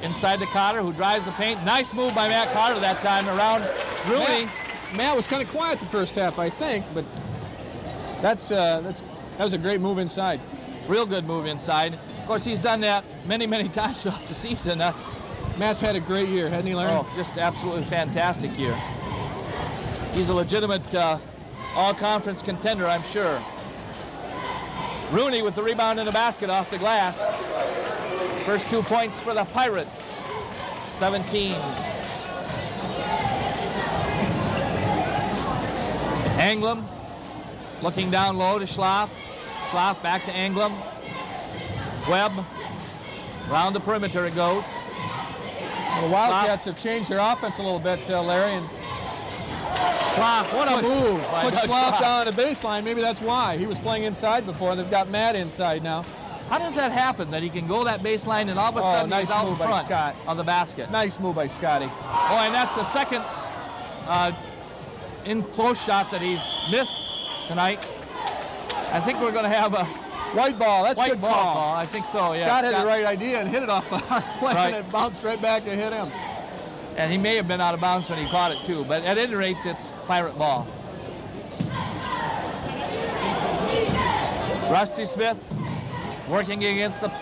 Inside to Cotter, who drives the paint. Nice move by Matt Cotter that time around Rooney. Matt was kind of quiet the first half, I think, but that was a great move inside. Real good move inside. Of course, he's done that many, many times throughout the season. Matt's had a great year, hasn't he, Larry? Oh, just absolutely fantastic year. He's a legitimate all-conference contender, I'm sure. Rooney with the rebound in the basket off the glass. First 2 points for the Pirates. 17. Anglem looking down low to Schloff. Schloff back to Anglem. Webb. Around the perimeter it goes. The Wildcats have changed their offense a little bit, Larry. And Schloff, what a move. Put Schloff down at the baseline. Maybe that's why. He was playing inside before. They've got Matt inside now. How does that happen, that he can go that baseline and all of a sudden nice he's out move in front by Scott. of the basket? Nice move by Scotty. Oh, and that's the second in-close shot that he's missed tonight. I think we're going to have a white ball. That's white good ball. call. I think so, yeah. Scott had the right idea and hit it off the hard play, Right. and it bounced right back and hit him. And he may have been out of bounds when he caught it, too. But at any rate, it's Pirate ball. Rusty Smith working against the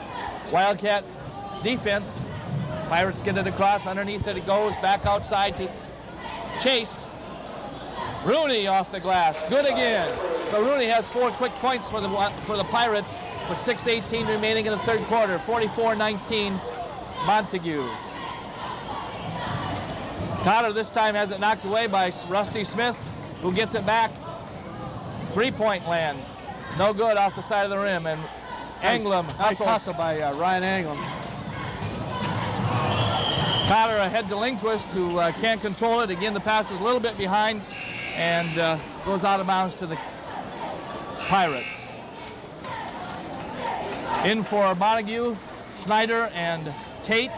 Wildcat defense. Pirates get it across. Underneath it goes. Back outside to Chase. Rooney off the glass. Good again. So Rooney has 4 quick points for the Pirates with 6:18 remaining in the third quarter. 44-19 Montague. Cotter this time has it knocked away by Rusty Smith, who gets it back. 3-point land. No good off the side of the rim. And Anglem Nice hustle by Ryan Anglem. Cotter ahead to Lindquist, who can't control it. Again, the pass is a little bit behind and goes out of bounds to the Pirates. In for Montague, Schneider, and Tate.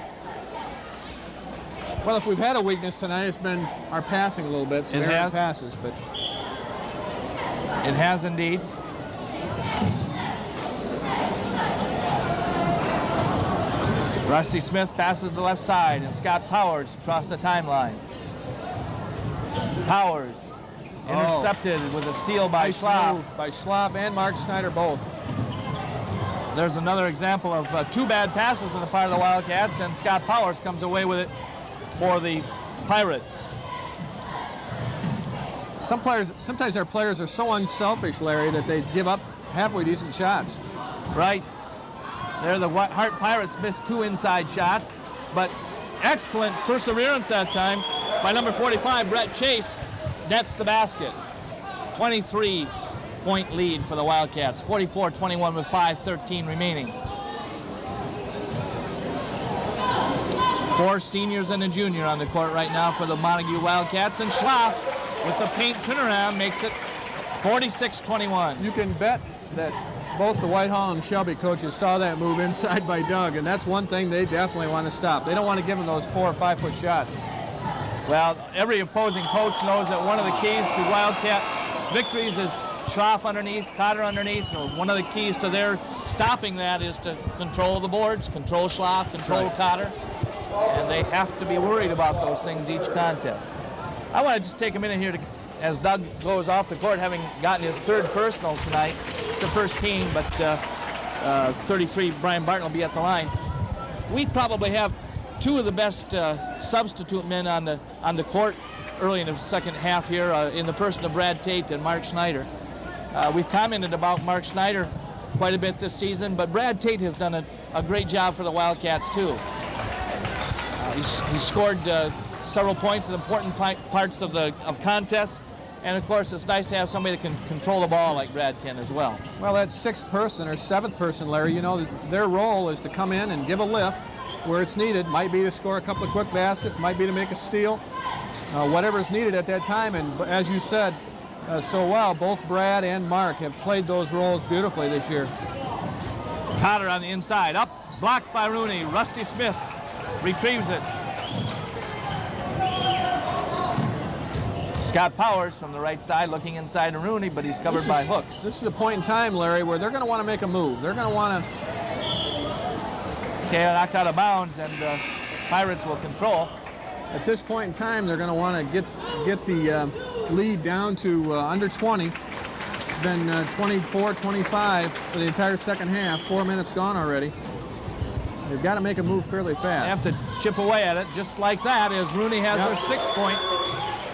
Well, if we've had a weakness tonight, it's been our passing a little bit. So it has. Passes, but it has indeed. Rusty Smith passes the left side, and Scott Powers across the timeline. Powers intercepted with a steal by Schlapp. By Schlapp and Mark Schneider both. There's another example of two bad passes on the part of the Wildcats, and Scott Powers comes away with it for the Pirates. Sometimes our players are so unselfish, Larry, that they give up halfway decent shots. Right. There, the Hart Pirates missed two inside shots, but excellent perseverance that time by number 45, Brett Chase, nets the basket. 23-point lead for the Wildcats, 44-21 with 5:13 remaining. 4 seniors and a junior on the court right now for the Montague Wildcats, and Schlaff with the paint turnaround makes it 46-21. You can bet that both the Whitehall and Shelby coaches saw that move inside by Doug, and that's one thing they definitely want to stop. They don't want to give him those 4 or 5 foot shots. Well, every opposing coach knows that one of the keys to Wildcat victories is Schlaff underneath, Cotter underneath. One of the keys to their stopping that is to control the boards, control Schlaff, control Cotter, and they have to be worried about those things each contest. I want to just take a minute here to, as Doug goes off the court, having gotten his 3rd personal tonight. It's the first team, but 33, Brian Barton will be at the line. We probably have 2 of the best substitute men on the court early in the second half here, in the person of Brad Tate and Mark Schneider. We've commented about Mark Schneider quite a bit this season, but Brad Tate has done a great job for the Wildcats too. He scored several points in important parts of contests. And of course, it's nice to have somebody that can control the ball like Brad can as well. Well, that 6th person or 7th person, Larry, you know, their role is to come in and give a lift where it's needed. Might be to score a couple of quick baskets, might be to make a steal, whatever's needed at that time. And as you said so well, both Brad and Mark have played those roles beautifully this year. Cotter on the inside, up, blocked by Rooney. Rusty Smith retrieves it. Scott Powers from the right side looking inside to Rooney, but he's covered by Hooks. This is a point in time, Larry, where they're going to want to make a move. They're going to want to... Okay, knocked out of bounds, and Pirates will control. At this point in time, they're going to want to get the lead down to under 20. It's been 24-25 for the entire second half. 4 minutes gone already. They've got to make a move fairly fast. They have to chip away at it just like that, as Rooney has their 6th point.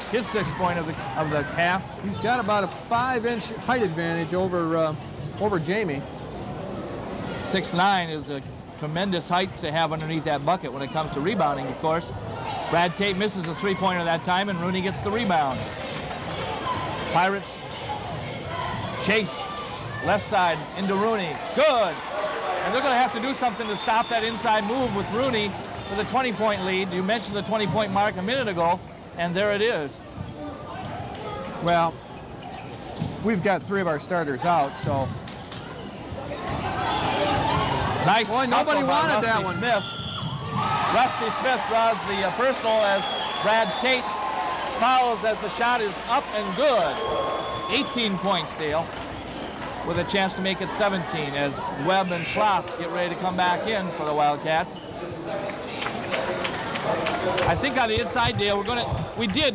His 6th point of the half. He's got about a 5-inch height advantage over Jamie. 6'9" is a tremendous height to have underneath that bucket when it comes to rebounding, of course. Brad Tate misses a 3-pointer that time, and Rooney gets the rebound. Pirates chase left side into Rooney. Good. And they're going to have to do something to stop that inside move with Rooney for the 20-point lead. You mentioned the 20-point mark a minute ago. And there it is. Well, we've got 3 of our starters out, so. Nice. Boy, nobody wanted that one. Smith. Rusty Smith draws the personal as Brad Tate fouls as the shot is up and good. 18 points, Dale, with a chance to make it 17 as Webb and Schlaff get ready to come back in for the Wildcats. I think on the inside, Dale,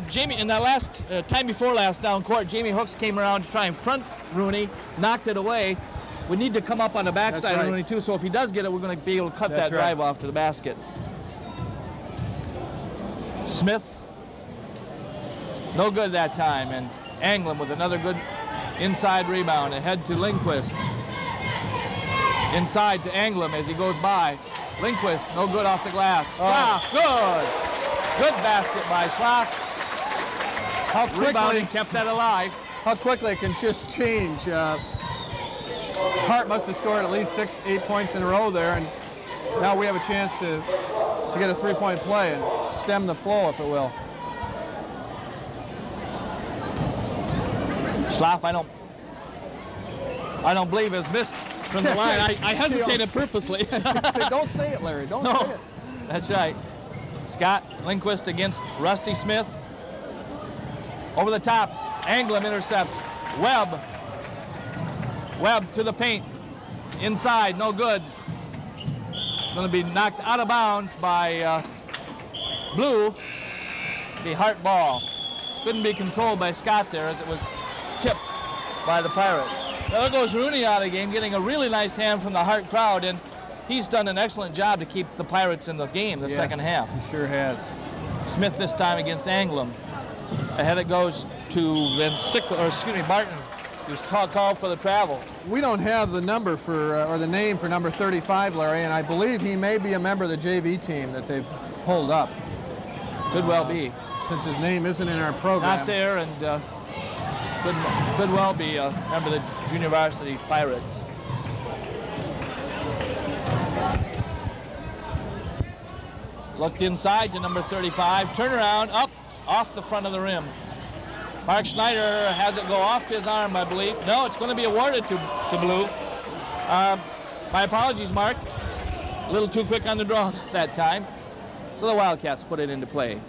Jamie, in that last time before last down court, Jamie Hooks came around to try and front Rooney, knocked it away. We need to come up on the backside of Rooney too, so if he does get it, we're going to be able to cut that drive off to the basket. Smith, no good that time, and Anglin with another good inside rebound, ahead to Lindquist. Inside to Anglin as he goes by. Lindquist, no good off the glass. Schlaff, good. Good basket by Schlaff. How quickly Rebounding kept that alive. How quickly it can just change. Hart must have scored at least 6-8 points in a row there, and now we have a chance to to get a three-point play and stem the flow, if it will. Schlaff, I don't believe has missed from the line. I hesitated purposely. Don't say it, Larry. Don't say it. That's right. Scott Lindquist against Rusty Smith. Over the top, Anglem intercepts. Webb to the paint. Inside, no good. Going to be knocked out of bounds by Blue. The Hart ball. Couldn't be controlled by Scott there as it was tipped by the Pirates. There goes Rooney out of the game, getting a really nice hand from the Hart crowd, and he's done an excellent job to keep the Pirates in the game the second half. He sure has. Smith this time against Anglem. Ahead it goes to Barton, who's called for the travel. We don't have the number for, or the name for number 35, Larry, and I believe he may be a member of the JV team that they've pulled up. Could well be. Since his name isn't in our program. Not there, and could well be a member of the junior varsity Pirates. Looked inside to number 35. Turnaround, up, off the front of the rim. Mark Schneider has it go off his arm, I believe. No, it's going to be awarded to Blue. My apologies, Mark. A little too quick on the draw that time. So the Wildcats put it into play.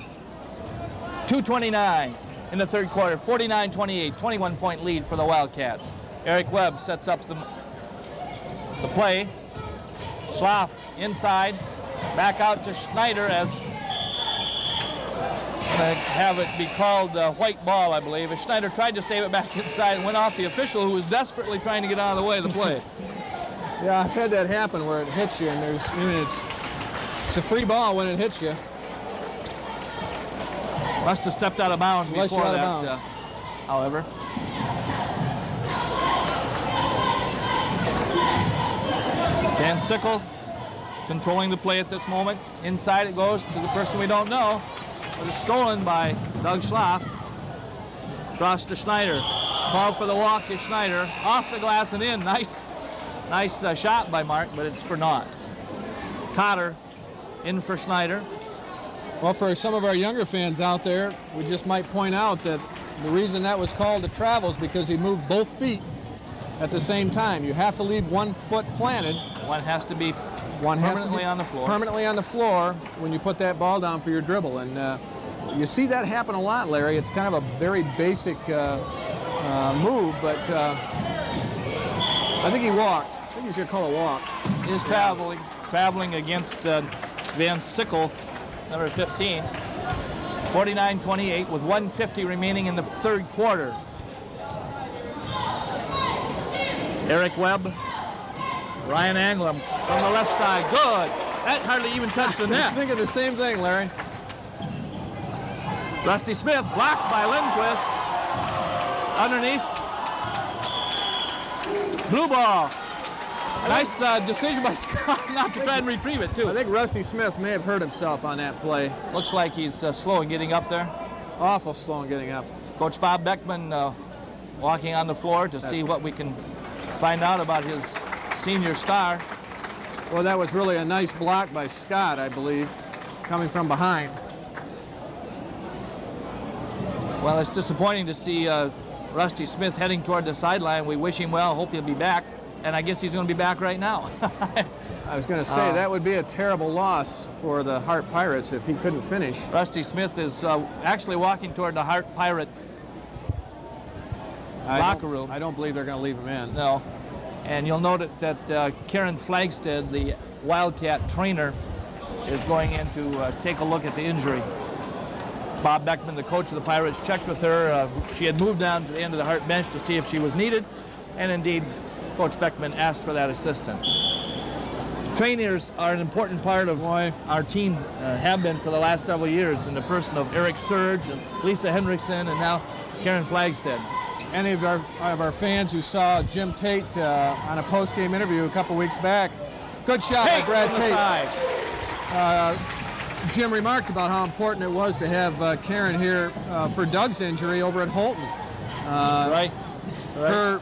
2:29 in the third quarter, 49-28, 21-point lead for the Wildcats. Eric Webb sets up the play. Schlaff inside, back out to Schneider as going to have it be called white ball, I believe. As Schneider tried to save it back inside and went off the official who was desperately trying to get out of the way of the play. Yeah, I've had that happen where it hits you, and it's a free ball when it hits you. Must have stepped out of bounds before that, however. Dan Sickle controlling the play at this moment. Inside it goes to the person we don't know, but it's stolen by Doug Schlaff. Cross to Schneider. Called for the walk is Schneider. Off the glass and in. Nice shot by Mark, but it's for naught. Cotter in for Schneider. Well, for some of our younger fans out there, we just might point out that the reason that was called a travel is because he moved both feet at the same time. You have to leave one foot planted. One has to be permanently on the floor. Permanently on the floor when you put that ball down for your dribble. And you see that happen a lot, Larry. It's kind of a very basic move, but I think he walked. I think he's going to call a walk. He is traveling against Van Sickle, number 15. 49-28 with 1:50 remaining in the third quarter. Eric Webb, Ryan Anglem from the left side. Good. That hardly even touched the net. I was thinking the same thing, Larry. Rusty Smith blocked by Lindquist. Underneath. Blue ball. Nice decision by Scott not to try and retrieve it, too. I think Rusty Smith may have hurt himself on that play. Looks like he's slow in getting up there. Awful slow in getting up. Coach Bob Beckman walking on the floor to see what we can find out about his senior star. Well, that was really a nice block by Scott, I believe, coming from behind. Well, it's disappointing to see Rusty Smith heading toward the sideline. We wish him well, hope he'll be back. And I guess he's going to be back right now. I was going to say, that would be a terrible loss for the Hart Pirates if he couldn't finish. Rusty Smith is actually walking toward the Hart Pirate locker room. I don't believe they're going to leave him in. No. And you'll note that Karen Flagstead, the Wildcat trainer, is going in to take a look at the injury. Bob Beckman, the coach of the Pirates, checked with her. She had moved down to the end of the Hart bench to see if she was needed. And indeed, Coach Beckman asked for that assistance. Trainers are an important part of our team, have been for the last several years, in the person of Eric Surge and Lisa Hendrickson and now Karen Flagstead. Any of our fans who saw Jim Tate on a post-game interview a couple weeks back, good shot by Brad Tate. Jim remarked about how important it was to have Karen here for Doug's injury over at Holton. Right. Her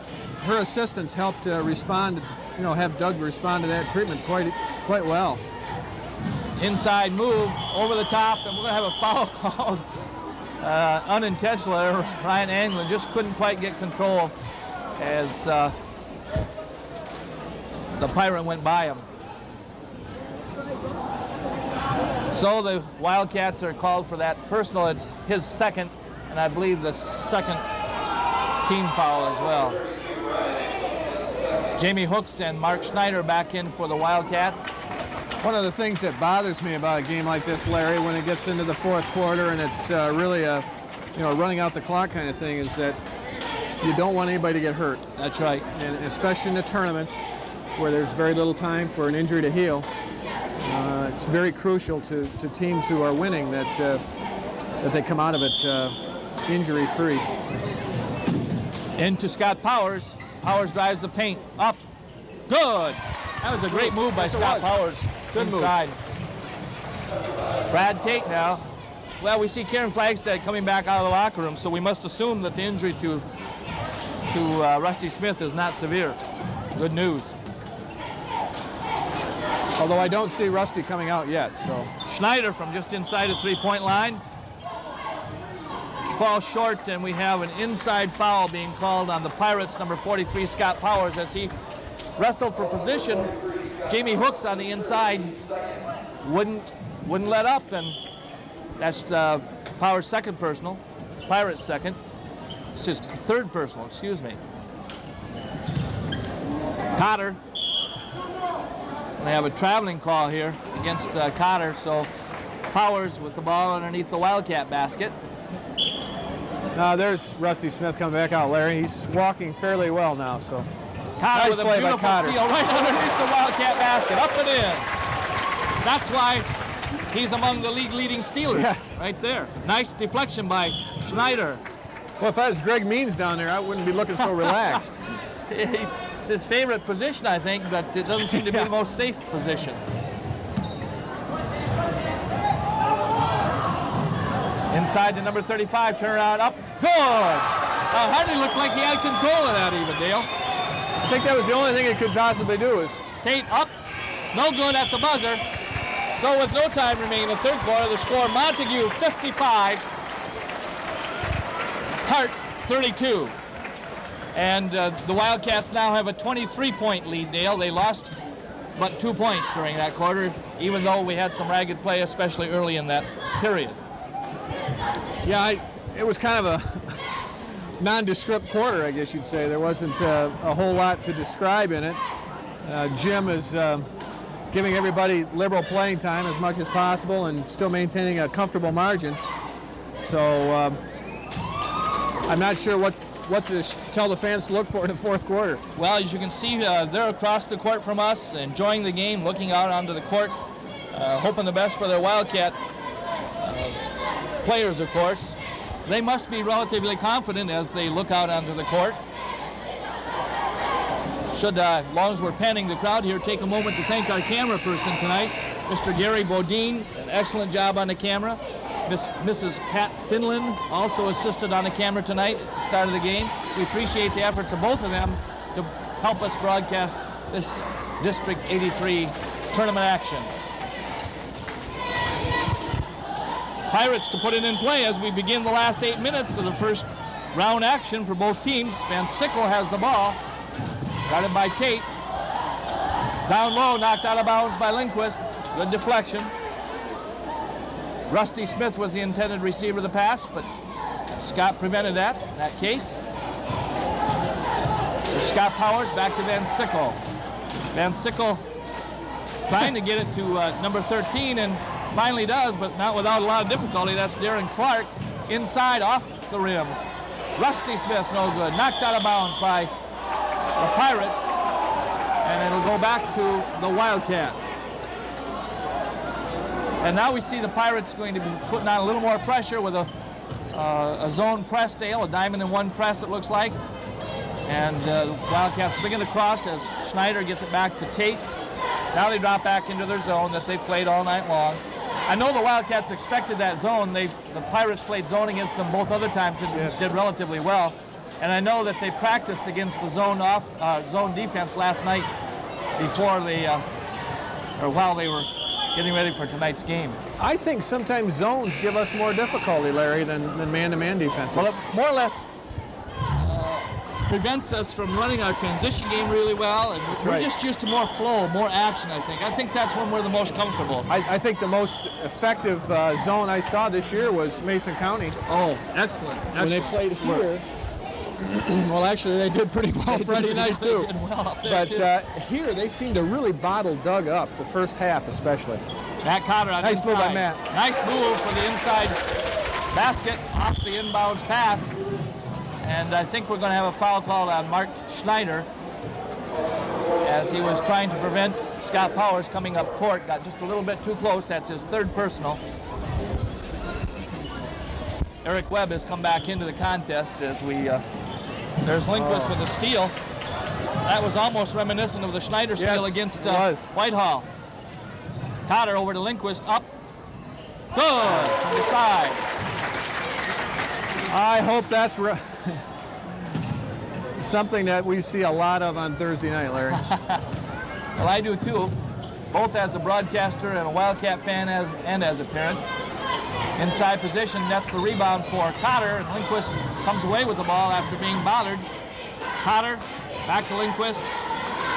assistants helped respond, have Doug respond to that treatment quite well. inside move over the top, and we're going to have a foul called unintentional error. Ryan Anglin just couldn't quite get control as the Pirate went by him. So the Wildcats are called for that personal. It's his second, and I believe the second team foul as well. Jamie Hooks and Mark Schneider back in for the Wildcats. One of the things that bothers me about a game like this, Larry, when it gets into the fourth quarter and it's really a, running out the clock kind of thing, is that you don't want anybody to get hurt. That's right. And especially in the tournaments where there's very little time for an injury to heal. It's very crucial to teams who are winning that they come out of it injury-free. Into Scott Powers. Powers drives the paint. Up. Good. That was a great move by Scott Powers. Good inside. Brad Tate now. Well, we see Karen Flagstead coming back out of the locker room, so we must assume that the injury to Rusty Smith is not severe. Good news. Although I don't see Rusty coming out yet, so. Schneider from just inside the three-point line. Falls short, and we have an inside foul being called on the Pirates, number 43, Scott Powers, as he wrestled for position. Jamie Hooks on the inside wouldn't let up, and that's Powers' second personal. Pirates' second. It's his third personal, excuse me. Cotter. They have a traveling call here against Cotter, so Powers with the ball underneath the Wildcat basket. Now there's Rusty Smith coming back out, Larry. He's walking fairly well now, so. Cotter nice with a play beautiful by Cotter. steal right underneath the Wildcat basket, up and in. That's why he's among the league-leading stealers. Yes. Right there. Nice deflection by Schneider. Well, if I was Greg Means down there, I wouldn't be looking so relaxed. It's his favorite position, I think, but it doesn't seem to be the most safe position. Inside to number 35, turnaround up, good! Hardly looked like he had control of that even, Dale. I think that was the only thing he could possibly do is. Tate up, no good at the buzzer. So with no time remaining in the third quarter, the score Montague 55, Hart 32. And the Wildcats now have a 23-point lead, Dale. They lost but 2 points during that quarter, even though we had some ragged play, especially early in that period. Yeah, it was kind of a nondescript quarter, I guess you'd say. There wasn't a whole lot to describe in it. Jim is giving everybody liberal playing time as much as possible and still maintaining a comfortable margin. So I'm not sure what to tell the fans to look for in the fourth quarter. Well, as you can see, they're across the court from us, enjoying the game, looking out onto the court, hoping the best for their Wildcat players, of course. They must be relatively confident as they look out onto the court. Should, as long as we're panning the crowd here, take a moment to thank our camera person tonight, Mr. Gary Bodine, an excellent job on the camera. Mrs. Pat Finland also assisted on the camera tonight at the start of the game. We appreciate the efforts of both of them to help us broadcast this District 83 tournament action. Pirates to put it in play as we begin the last 8 minutes of the first round action for both teams. Van Sickle has the ball, guarded by Tate. Down low, knocked out of bounds by Lindquist. Good deflection. Rusty Smith was the intended receiver of the pass, but Scott prevented that in that case. There's Scott Powers back to Van Sickle. Van Sickle trying to get it to number 13 and finally does, but not without a lot of difficulty. That's Darren Clark inside off the rim. Rusty Smith no good. Knocked out of bounds by the Pirates, and it'll go back to the Wildcats. And now we see the Pirates going to be putting on a little more pressure with a zone press, Dale, a diamond and one press it looks like. And the Wildcats begin to cross as Schneider gets it back to Tate. Now they drop back into their zone that they've played all night long. I know the Wildcats expected that zone. The Pirates played zone against them both other times and did relatively well. And I know that they practiced against the zone defense last night before they, or while they were getting ready for tonight's game. I think sometimes zones give us more difficulty, Larry, than man-to-man defenses. Well, it more or less prevents us from running our transition game really well, and we're just used to more flow, more action, I think. I think that's when we're the most comfortable. I think the most effective zone I saw this year was Mason County. Oh, excellent. When they played here. Well, actually, they did pretty well Friday night, too. But here, they seemed to really bottle Doug up, the first half especially. Matt Cotter on nice inside. move by Matt. Nice move for the inside basket off the inbounds pass. And I think we're going to have a foul called on Mark Schneider as he was trying to prevent Scott Powers coming up court. Got just a little bit too close. That's his third personal. Eric Webb has come back into the contest as we, there's Lindquist with a steal. That was almost reminiscent of the Schneider steal against Whitehall. Cotter over to Lindquist, up. Good, from the side. I hope that's something that we see a lot of on Thursday night, Larry. Well, I do too, both as a broadcaster and a Wildcat fan and as a parent. Inside position, that's the rebound for Cotter, and Lindquist comes away with the ball after being bothered. Cotter, back to Lindquist.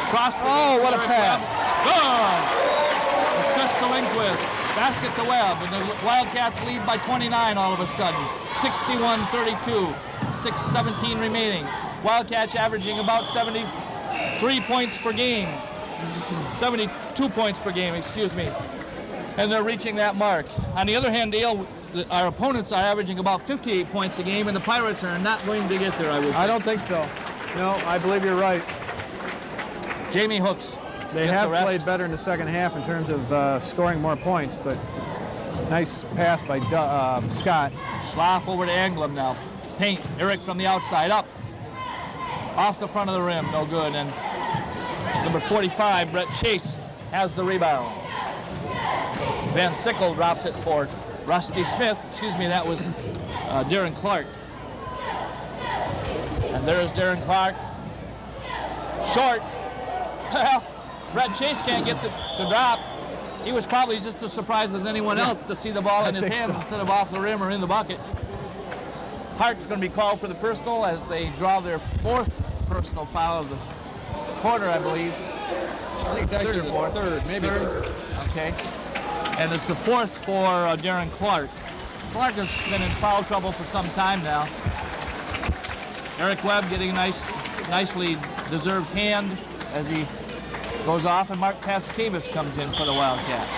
Cross. Oh, what a pass. Good. Assist to Lindquist. Basket to Webb, and the Wildcats lead by 29 all of a sudden. 61-32, 6:17 remaining. Wildcats averaging about 73 points per game. 72 points per game, excuse me. And they're reaching that mark. On the other hand, Dale, our opponents are averaging about 58 points a game, and the Pirates are not going to get there, I don't think so. No, I believe you're right. Jamie Hooks. They have played better in the second half in terms of scoring more points, but nice pass by Scott. Schlaff over to Anglem now. Paint, Eric from the outside, up. Off the front of the rim, no good. And number 45, Brett Chase, has the rebound. Van Sickle drops it for Rusty Smith. Excuse me, that was Darren Clark. And there's Darren Clark. Short. Well, Brett Chase can't get the drop. He was probably just as surprised as anyone else to see the ball in his hands instead of off the rim or in the bucket. Hart's going to be called for the personal as they draw their fourth personal foul of the quarter, I believe. I think it's actually the third, maybe third. Okay. And it's the fourth for Darren Clark. Clark has been in foul trouble for some time now. Eric Webb getting a nicely deserved hand as he goes off, and Mark Pascavas comes in for the Wildcats.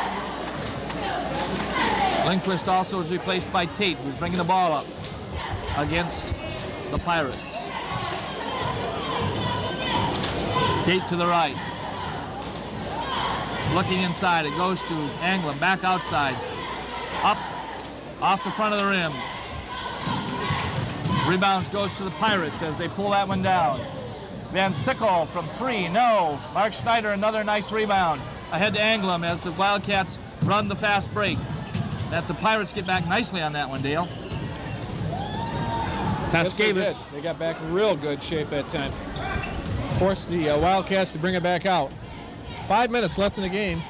Lindquist also is replaced by Tate, who's bringing the ball up against the Pirates. Tate to the right. Looking inside, it goes to Anglem, back outside. Up, off the front of the rim. Rebounds goes to the Pirates as they pull that one down. Van Sickle from three, no. Mark Schneider, another nice rebound. Ahead to Anglem as the Wildcats run the fast break. That the Pirates get back nicely on that one, Dale. Pascavas. They got back in real good shape that time. Forced the Wildcats to bring it back out. 5 minutes left in the game.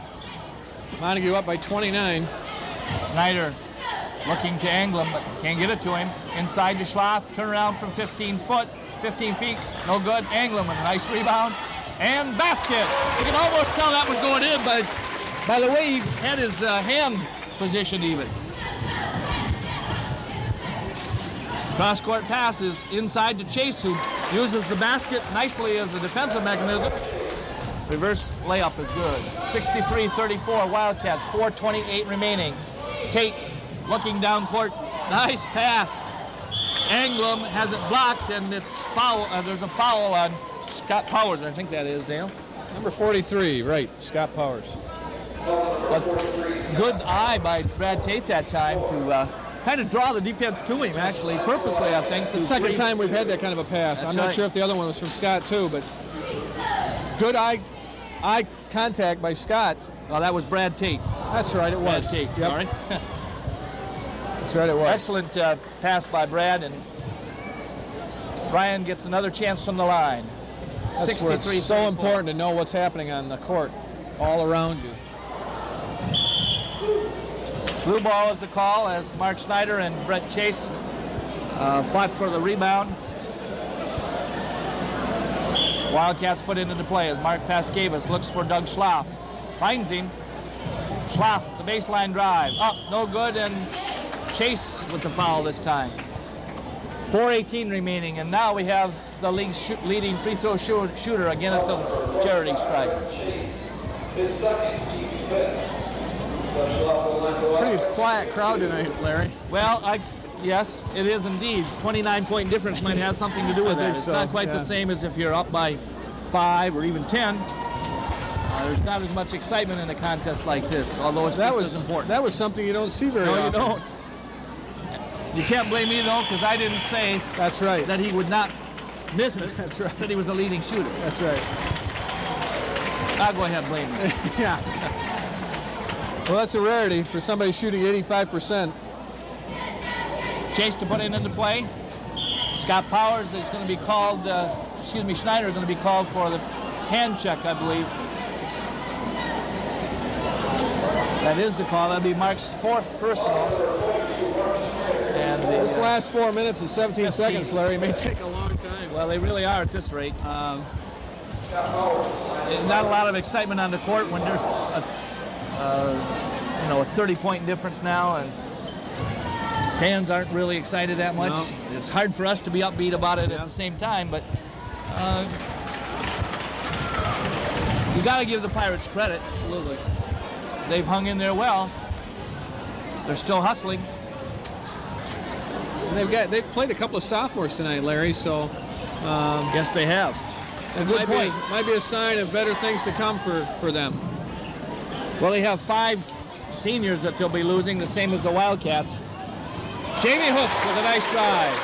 Montague up by 29. Schneider looking to Anglem, but can't get it to him. Inside to Schlaff, turn around from 15 feet, no good. Anglem with a nice rebound and basket. You can almost tell that was going in by the way he had his hand positioned even. Cross-court passes inside to Chase, who uses the basket nicely as a defensive mechanism. Reverse layup is good. 63-34 Wildcats, 4:28 remaining. Tate looking down court, nice pass. Anglem has it blocked, and it's foul. There's a foul on Scott Powers, I think that is, Dale. Number 43, right, Scott Powers. But good eye by Brad Tate that time to kind of draw the defense to him, actually, purposely, I think. The second time we've had that kind of a pass. I'm not sure if the other one was from Scott, too, but good eye contact by Scott. Well, that was Brad Tate. That's right, it was. Brad Tate, sorry. That's right, it was. Excellent pass by Brad, and Ryan gets another chance from the line. That's where it's so important to know what's happening on the court all around you. Blue ball is the call as Mark Snyder and Brett Chase fought for the rebound. Wildcats put it into play as Mark Pascavas looks for Doug Schlaff. Finds him. Schlaff, the baseline drive. Up, no good, and Chase with the foul this time. 4:18 remaining, and now we have the league's leading free throw shooter again at the charity stripe. Pretty quiet crowd tonight, Larry. Well, yes, it is indeed. 29-point difference might have something to do with that. It's not quite the same as if you're up by 5 or even 10. There's not as much excitement in a contest like this, although it's just as important. That was something you don't see very often. No, you don't. You can't blame me, though, because I didn't say That's right. that he would not miss it. That's right. I said he was the leading shooter. That's right. I'll go ahead and blame him. Yeah. Well, that's a rarity for somebody shooting 85%. Chase to put it into play. Scott Powers is going to be called, Schneider is going to be called for the hand check, I believe. That is the call. That'll be Mark's 4th personal. And this last 4 minutes and 17 seconds, Larry, may take a long time. Well, they really are at this rate. Not a lot of excitement on the court when there's a 30-point difference now, and fans aren't really excited that much. No. It's hard for us to be upbeat about it at the same time, but you got to give the Pirates credit. Absolutely. They've hung in there well. They're still hustling. And they've played a couple of sophomores tonight, Larry. So yes, they have. It's a good point. Might be a sign of better things to come for them. Well, they have 5 seniors that they'll be losing, the same as the Wildcats. Jamie Hooks with a nice drive.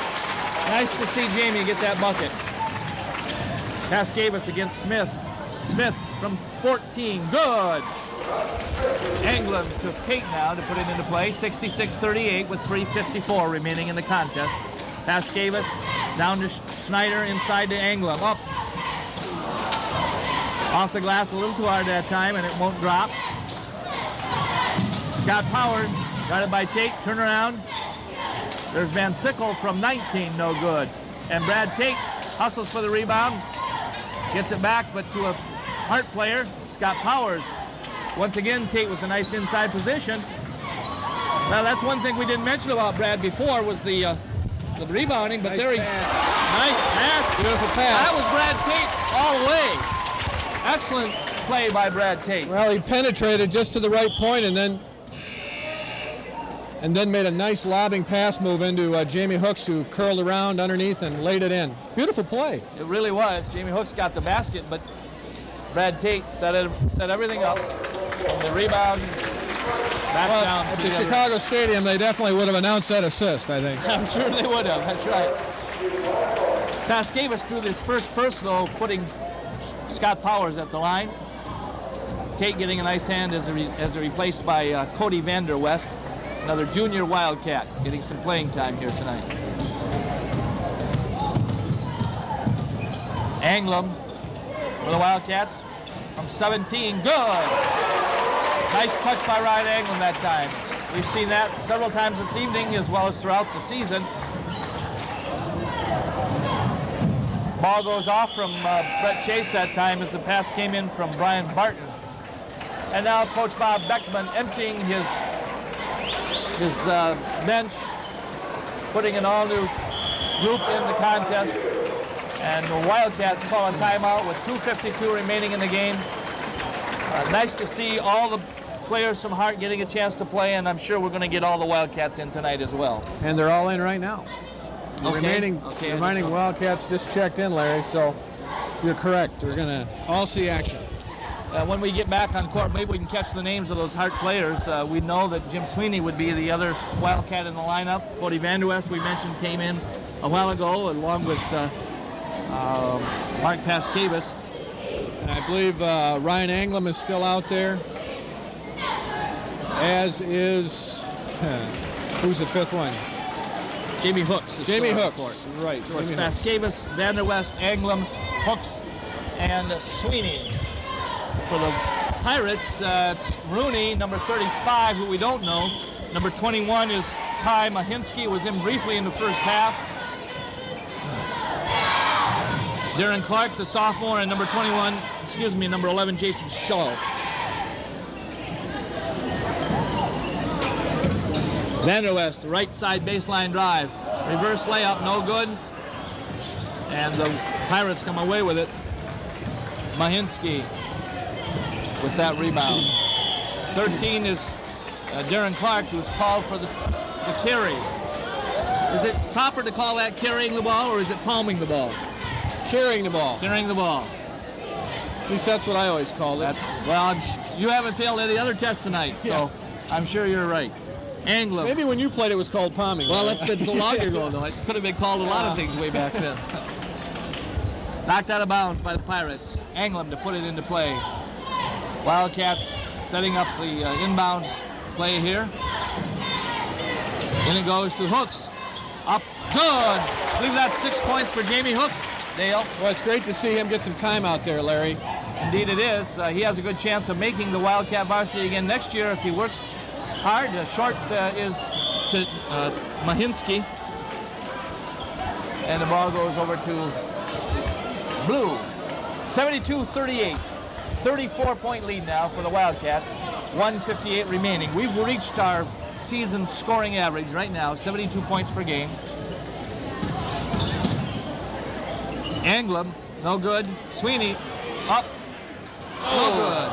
Nice to see Jamie get that bucket. Pascavas against Smith. Smith from 14, good. Anglin to Tate now to put it into play. 66-38 with 3:54 remaining in the contest. Pascavas down to Schneider, inside to Anglin. Up. Off the glass a little too hard that time, and it won't drop. Scott Powers got it by Tate. Turn around. There's Van Sickle from 19, no good. And Brad Tate hustles for the rebound. Gets it back, but to a Hart player, Scott Powers. Once again, Tate with a nice inside position. Now, that's one thing we didn't mention about Brad before was the rebounding, but nice there he's nice pass. Beautiful pass. That was Brad Tate all the way. Excellent play by Brad Tate. Well, he penetrated just to the right point and then made a nice lobbing pass move into Jamie Hooks, who curled around underneath and laid it in. Beautiful play. It really was. Jamie Hooks got the basket, but Brad Tate set everything up. And the rebound back down. At the Chicago Stadium, they definitely would have announced that assist, I think. I'm sure they would have. That's right. Pascavas drew this first personal, putting Scott Powers at the line. Tate getting a nice hand as replaced by Cody Vander West, another junior Wildcat, getting some playing time here tonight. Anglin for the Wildcats from 17, good. Nice touch by Ryan Anglin that time. We've seen that several times this evening as well as throughout the season. Ball goes off from Brett Chase that time as the pass came in from Brian Barton. And now Coach Bob Beckman emptying his bench, putting an all-new group in the contest. And the Wildcats call a timeout with 2:52 remaining in the game. Nice to see all the players from Hart getting a chance to play, and I'm sure we're going to get all the Wildcats in tonight as well. And they're all in right now. The remaining Wildcats just checked in, Larry, so you're correct. We're going to all see action. When we get back on court, maybe we can catch the names of those Hart players. We know that Jim Sweeney would be the other Wildcat in the lineup. Cody Vander West, we mentioned, came in a while ago, along with Mark Pascavas. And I believe Ryan Anglin is still out there, as is, who's the 5th one? Jamie Hooks. Jamie Hooks, right. So it's Pascavas, Vander West, Anglin, Hooks, and Sweeney for the Pirates, it's Rooney, number 35, who we don't know. Number 21 is Ty Mahinsky, was in briefly in the first half. Darren Clark, the sophomore, and number 11, Jason Shaw. Vanderwest, the right side baseline drive. Reverse layup, no good. And the Pirates come away with it. Mahinsky with that rebound. 13 is Darren Clark, who's called for the carry. Is it proper to call that carrying the ball, or is it palming the ball? Carrying the ball. Carrying the ball. At least that's what I always called it. Well, you haven't failed any other test tonight, so I'm sure you're right. Anglem. Maybe when you played it was called palming. Well, it's been so long ago, though. It could have been called a lot of things way back then. Knocked out of bounds by the Pirates. Anglem to put it into play. Wildcats setting up the inbounds play here. In it goes to Hooks. Up. Good. I believe that's 6 points for Jamie Hooks, Dale. Well, it's great to see him get some time out there, Larry. Indeed it is. He has a good chance of making the Wildcat varsity again next year if he works hard. Short is to Mahinsky. And the ball goes over to Blue. 72-38. 34-point lead now for the Wildcats. 1:58 remaining. We've reached our season scoring average right now, 72 points per game. Anglem, no good. Sweeney, up, no good.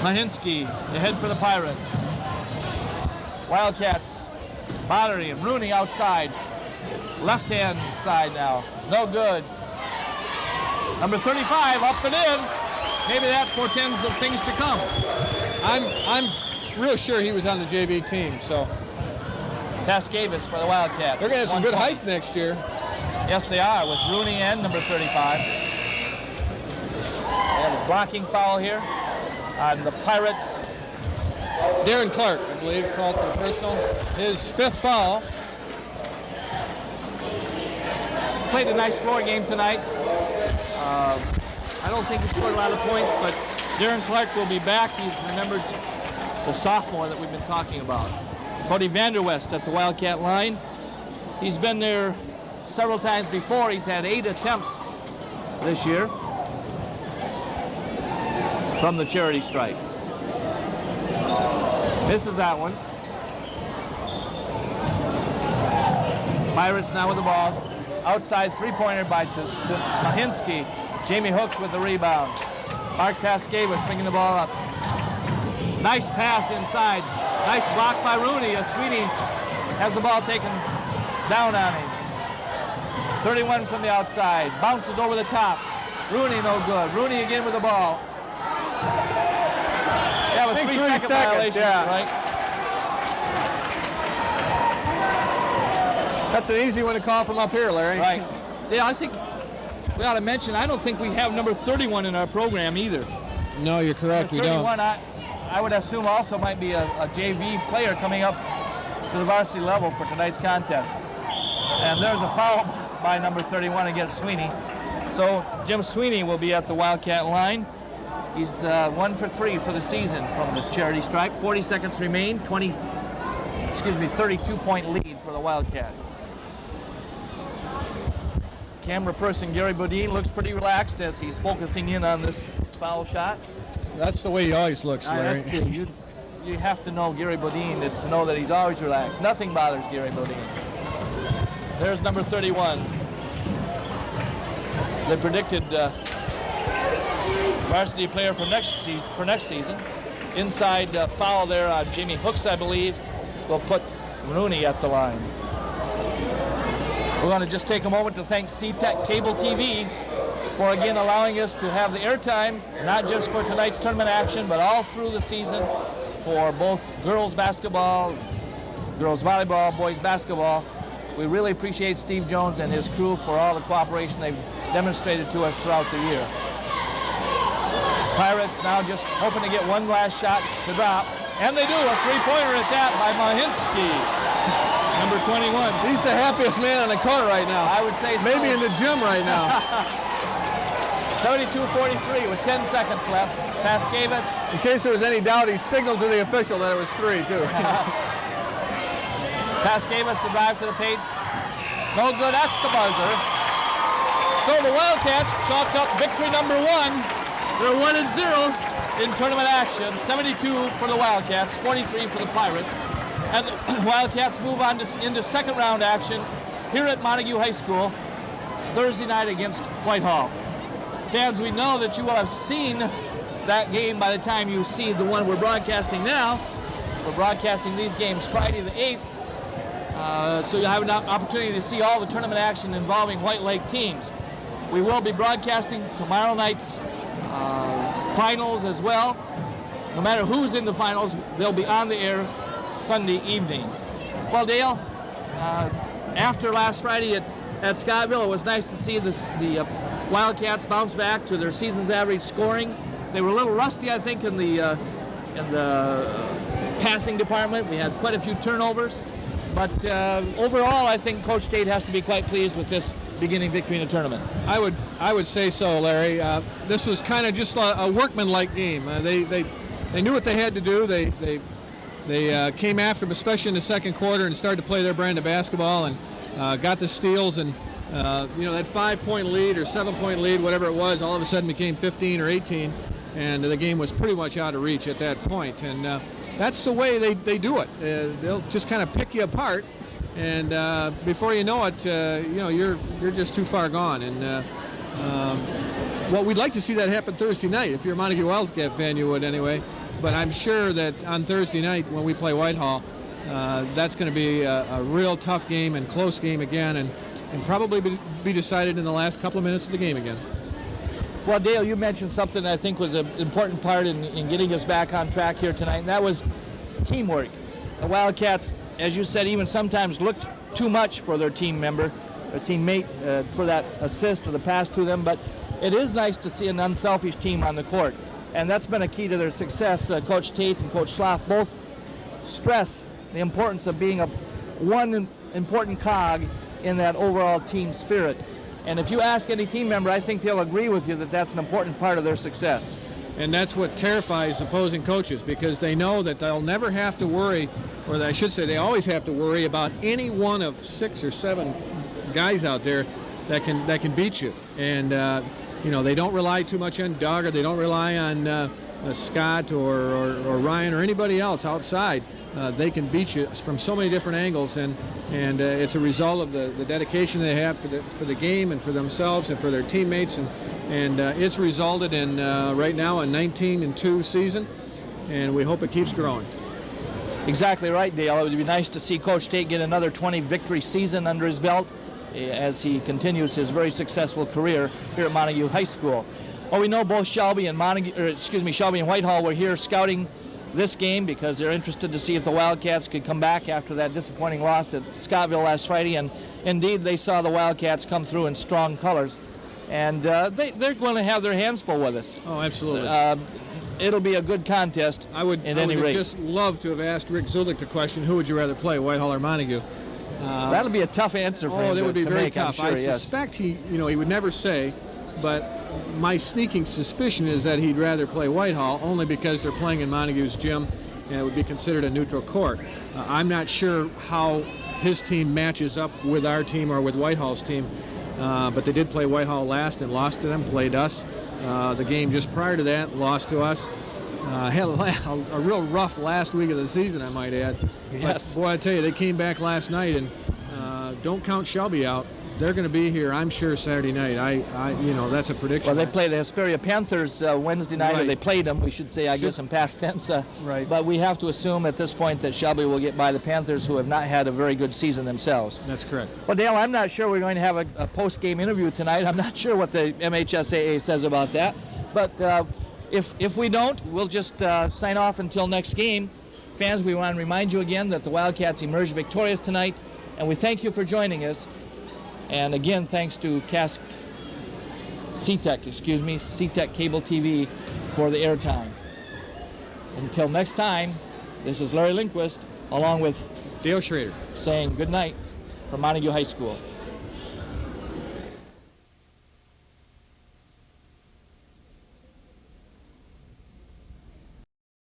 Mahinsky, ahead for the Pirates. Wildcats, Bottery and Rooney outside. Left-hand side now, no good. Number 35, up and in. Maybe that portends of things to come. I'm real sure he was on the JV team, so. Tascavas for the Wildcats. They're going to have some good height next year. Yes, they are, with Rooney and number 35. They have a blocking foul here on the Pirates. Darren Clark, I believe, called for the personal. His 5th foul. Played a nice floor game tonight. I don't think he scored a lot of points, but Darren Clark will be back. He's remembered the sophomore that we've been talking about. Cody Vanderwest at the Wildcat line. He's been there several times before. He's had 8 attempts this year from the charity stripe. Misses that one. Pirates now with the ball. Outside three-pointer by Mahinsky. Jamie Hooks with the rebound. Mark Tascavas picking the ball up. Nice pass inside. Nice block by Rooney. Sweeney has the ball taken down on him. 31 from the outside. Bounces over the top. Rooney no good. Rooney again with the ball. Yeah, with 3-second violation, right? That's an easy one to call from up here, Larry. Right. Yeah, I think we ought to mention, I don't think we have number 31 in our program either. No, you're correct, we don't. 31, I would assume also might be a JV player coming up to the varsity level for tonight's contest. And there's a foul by number 31 against Sweeney. So Jim Sweeney will be at the Wildcat line. He's 1 for 3 for the season from the charity stripe. 40 seconds remain, 32-point lead for the Wildcats. Camera person Gary Bodine looks pretty relaxed as he's focusing in on this foul shot. That's the way he always looks, Larry. That's true. You have to know Gary Bodine to know that he's always relaxed. Nothing bothers Gary Bodine. There's number 31. The predicted varsity player for next season. Inside foul there on Jamie Hooks, I believe, will put Rooney at the line. We're going to just take a moment to thank C-Tech Cable TV for again allowing us to have the airtime, not just for tonight's tournament action, but all through the season for both girls basketball, girls volleyball, boys basketball. We really appreciate Steve Jones and his crew for all the cooperation they've demonstrated to us throughout the year. Pirates now just hoping to get one last shot to drop, and they do. A three-pointer at that by Mahinsky, number 21. He's the happiest man on the court right now. I would say so. Maybe in the gym right now. 72-43 with 10 seconds left. Pascavis. In case there was any doubt, he signaled to the official that it was 3, too. Pascavis arrived to the paint. No good at the buzzer. So the Wildcats chalk up victory number 1. They're 1-0 in tournament action. 72 for the Wildcats, 43 for the Pirates. And the Wildcats move on into second round action here at Montague High School Thursday night against Whitehall. Fans, we know that you will have seen that game by the time you see the one we're broadcasting now. We're broadcasting these games Friday the 8th, so you'll have an opportunity to see all the tournament action involving White Lake teams. We will be broadcasting tomorrow night's finals as well. No matter who's in the finals, they'll be on the air Sunday evening. Well, Dale, after last Friday at Scottville, it was nice to see the Wildcats bounce back to their season's average scoring. They were a little rusty, I think, in the passing department. We had quite a few turnovers, but overall, I think Coach Tate has to be quite pleased with this beginning victory in the tournament. I would say so, Larry. This was kind of just a workman-like game. They knew what they had to do. They came after them, especially in the second quarter, and started to play their brand of basketball and got the steals. And that 5-point lead or 7-point lead, whatever it was, all of a sudden became 15 or 18, and the game was pretty much out of reach at that point. And that's the way they do it. They'll just kind of pick you apart, and before you know it, you're just too far gone. And well, we'd like to see that happen Thursday night. If you're a Montague Wildcat fan, you would anyway. But I'm sure that on Thursday night when we play Whitehall, that's going to be a real tough game and close game again, and probably be decided in the last couple of minutes of the game again. Well, Dale, you mentioned something that I think was an important part in getting us back on track here tonight, and that was teamwork. The Wildcats, as you said, even sometimes looked too much for their team member, their teammate, for that assist or the pass to them, but it is nice to see an unselfish team on the court, and that's been a key to their success. Coach Tate and Coach Schlaff both stress the importance of being one important cog in that overall team spirit. And if you ask any team member, I think they'll agree with you that that's an important part of their success. And that's what terrifies opposing coaches, because they know that they'll never have to worry, or I should say they always have to worry about any one of 6 or 7 guys out there that can beat you. And they don't rely too much on Doug, or they don't rely on Scott or Ryan or anybody else outside. They can beat you from so many different angles, and it's a result of the dedication they have for the game and for themselves and for their teammates, and it's resulted in right now a 19-2 season, and we hope it keeps growing. Exactly right, Dale. It would be nice to see Coach Tate get another 20 victory season under his belt as he continues his very successful career here at Montague High School. Well, we know both Shelby and Whitehall were here scouting this game because they're interested to see if the Wildcats could come back after that disappointing loss at Scottville last Friday, and indeed they saw the Wildcats come through in strong colors, and they're going to have their hands full with us. Oh, absolutely. It'll be a good contest. I would just love to have asked Rick Zulik the question, who would you rather play, Whitehall or Montague? That'll be a tough answer for him. That would be very make, tough. Sure, I suspect he would never say, but my sneaking suspicion is that he'd rather play Whitehall, only because they're playing in Montague's gym and it would be considered a neutral court. I'm not sure how his team matches up with our team or with Whitehall's team, but they did play Whitehall last and lost to them, played us. The game just prior to that, lost to us. Had a real rough last week of the season, I might add. Yes. But boy, I tell you, they came back last night, and don't count Shelby out. They're going to be here, I'm sure, Saturday night. That's a prediction. Well, they play the Hesperia Panthers Wednesday night, right. Or they played them, we should say, I guess, in past tense. Right. But we have to assume at this point that Shelby will get by the Panthers, who have not had a very good season themselves. That's correct. Well, Dale, I'm not sure we're going to have a post-game interview tonight. I'm not sure what the MHSAA says about that. But if we don't, we'll just sign off until next game. Fans, we want to remind you again that the Wildcats emerged victorious tonight, and we thank you for joining us. And again, thanks to CTEC Cable TV for the airtime. Until next time, this is Larry Lindquist, along with Dale Schrader, saying good night from Montague High School.